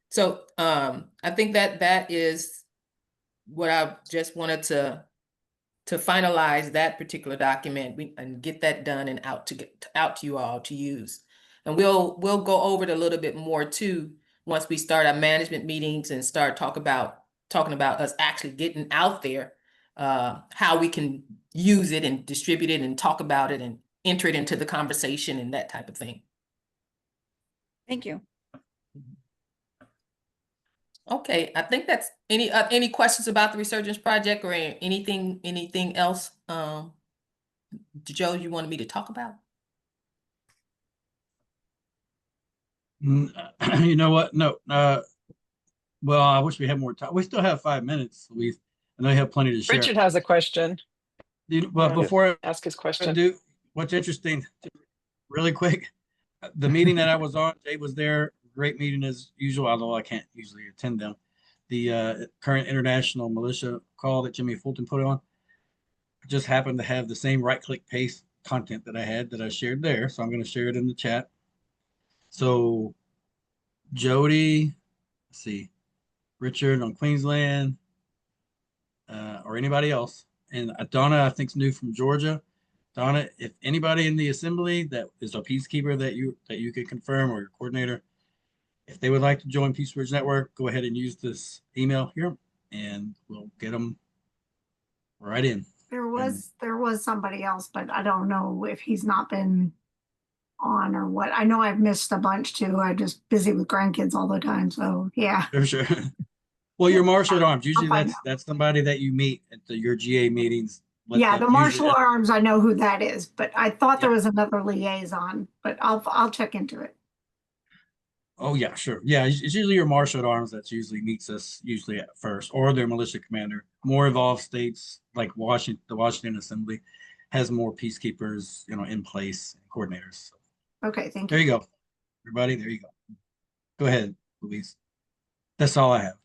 So I think that is what I just wanted to finalize that particular document and get that done and out to you all to use. And we'll go over it a little bit more too once we start our management meetings and start talking about us actually getting out there, how we can use it and distribute it and talk about it and enter it into the conversation and that type of thing. Thank you. Okay, I think that's any questions about the Resurgence project or anything else? Joe, you wanted me to talk about? You know what? No. Well, I wish we had more time. We still have 5 minutes. I know you have plenty to share. Richard has a question. Well, before I Ask his question. do, what's interesting, really quick, the meeting that I was on, Jay was there. Great meeting as usual, although I can't usually attend them. The current international militia call that Jimmy Fulton put on just happened to have the same right-click paste content that I shared there. So I'm going to share it in the chat. So Jody, let's see, Richard on Queensland, or anybody else. And Donna, I think, is new from Georgia. Donna, if anybody in the assembly that is a peacekeeper that you could confirm, or your coordinator, if they would like to join Peace Bridge Network, go ahead and use this email here and we'll get them right in. There was somebody else, but I don't know if he's not been on or what. I know I've missed a bunch too. I'm just busy with grandkids all the time. So yeah. Sure. Well, your marshal at arms, usually find that's somebody that you meet at your GA meetings. Yeah, the martial usually- arms, I know who that is, but I thought there was another liaison, but I'll check into it. Oh yeah, sure. Yeah, it's usually your marshal at arms that usually meets us usually at first, or their militia commander. More evolved states like the Washington Assembly has more peacekeepers, in place, coordinators. So, Okay, thank you. there you go, everybody. There you go. Go ahead, Louise. That's all I have.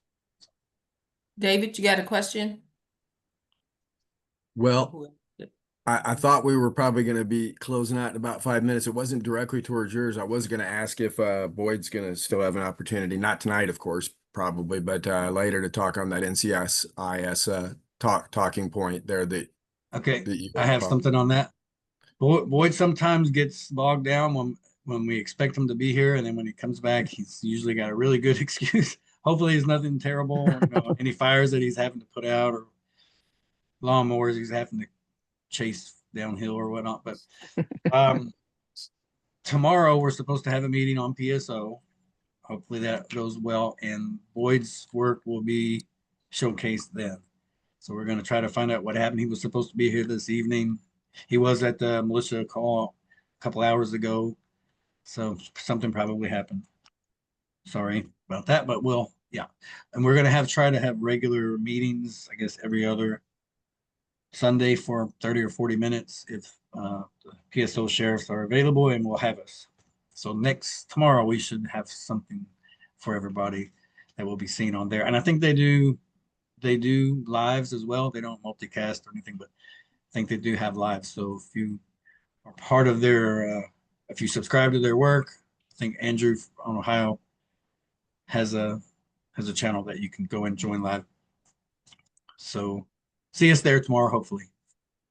David, you got a question? Well, I thought we were probably going to be closing out in about 5 minutes. It wasn't directly towards yours. I was going to ask if Boyd's going to still have an opportunity, not tonight, of course, probably, but later to talk on that NCIS talking point there. Okay, I have something on that. Boyd sometimes gets bogged down when we expect him to be here, and then when he comes back, he's usually got a really good excuse. Hopefully, it's nothing terrible, any fires that he's having to put out or lawnmowers he's having to chase downhill or whatnot. But tomorrow we're supposed to have a meeting on PSO. Hopefully that goes well, and Boyd's work will be showcased then. So we're going to try to find out what happened. He was supposed to be here this evening. He was at the militia call a couple hours ago, so something probably happened. Sorry about that, but and we're going to try to have regular meetings, I guess every other Sunday for 30 or 40 minutes if the PSO sheriffs are available, and we'll have us. So tomorrow we should have something for everybody that will be seen on there. And I think they do lives as well. They don't multicast or anything, but I think they do have lives. So if you are part of if you subscribe to their work, I think Andrew on Ohio has a channel that you can go and join live. So see us there tomorrow, hopefully.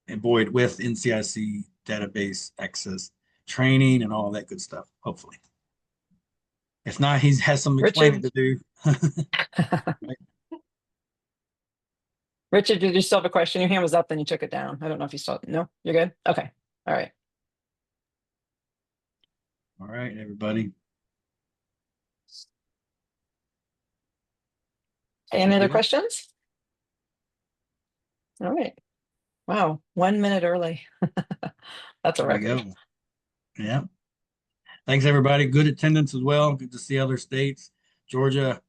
And Boyd with NCIC database access training and all that good stuff, hopefully. If not, he has some explaining to do. Richard, did you still have a question? Your hand was up, then you took it down. I don't know if you still, no, you're good? Okay, all right. All right, everybody. Any other Yeah. questions? All right. Wow, 1 minute early. That's a There we record. go. Yeah. Thanks, everybody. Good attendance as well. Good to see other states. Georgia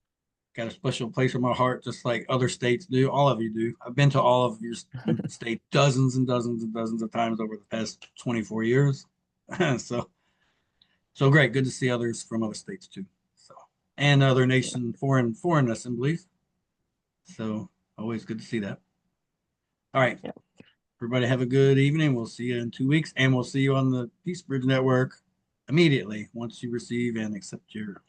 got a special place in my heart, just like other states do. All of you do. I've been to all of your state dozens and dozens and dozens of times over the past 24 years. So great. Good to see others from other states too. So, and other nation, foreign assemblies. So always good to see that. All right. Yeah. Everybody have a good evening. We'll see you in 2 weeks, and we'll see you on the Peace Bridge Network immediately once you receive and accept your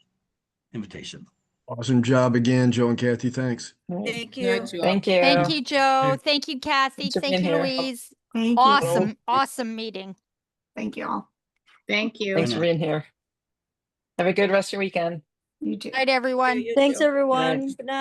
invitation. Awesome job again, Joe and Kathy. Thanks. All right. Thank Good you. night, you all. Thank you. Thank you, Joe. Hey. Thank you, Kathy. Thanks for Thank being you, here. Louise. Thank you. Awesome meeting. Thank you all. Thank you. Thanks for being here. Have a good rest of your weekend. You too. Night, everyone. You Thanks, too. everyone. Night. Good night.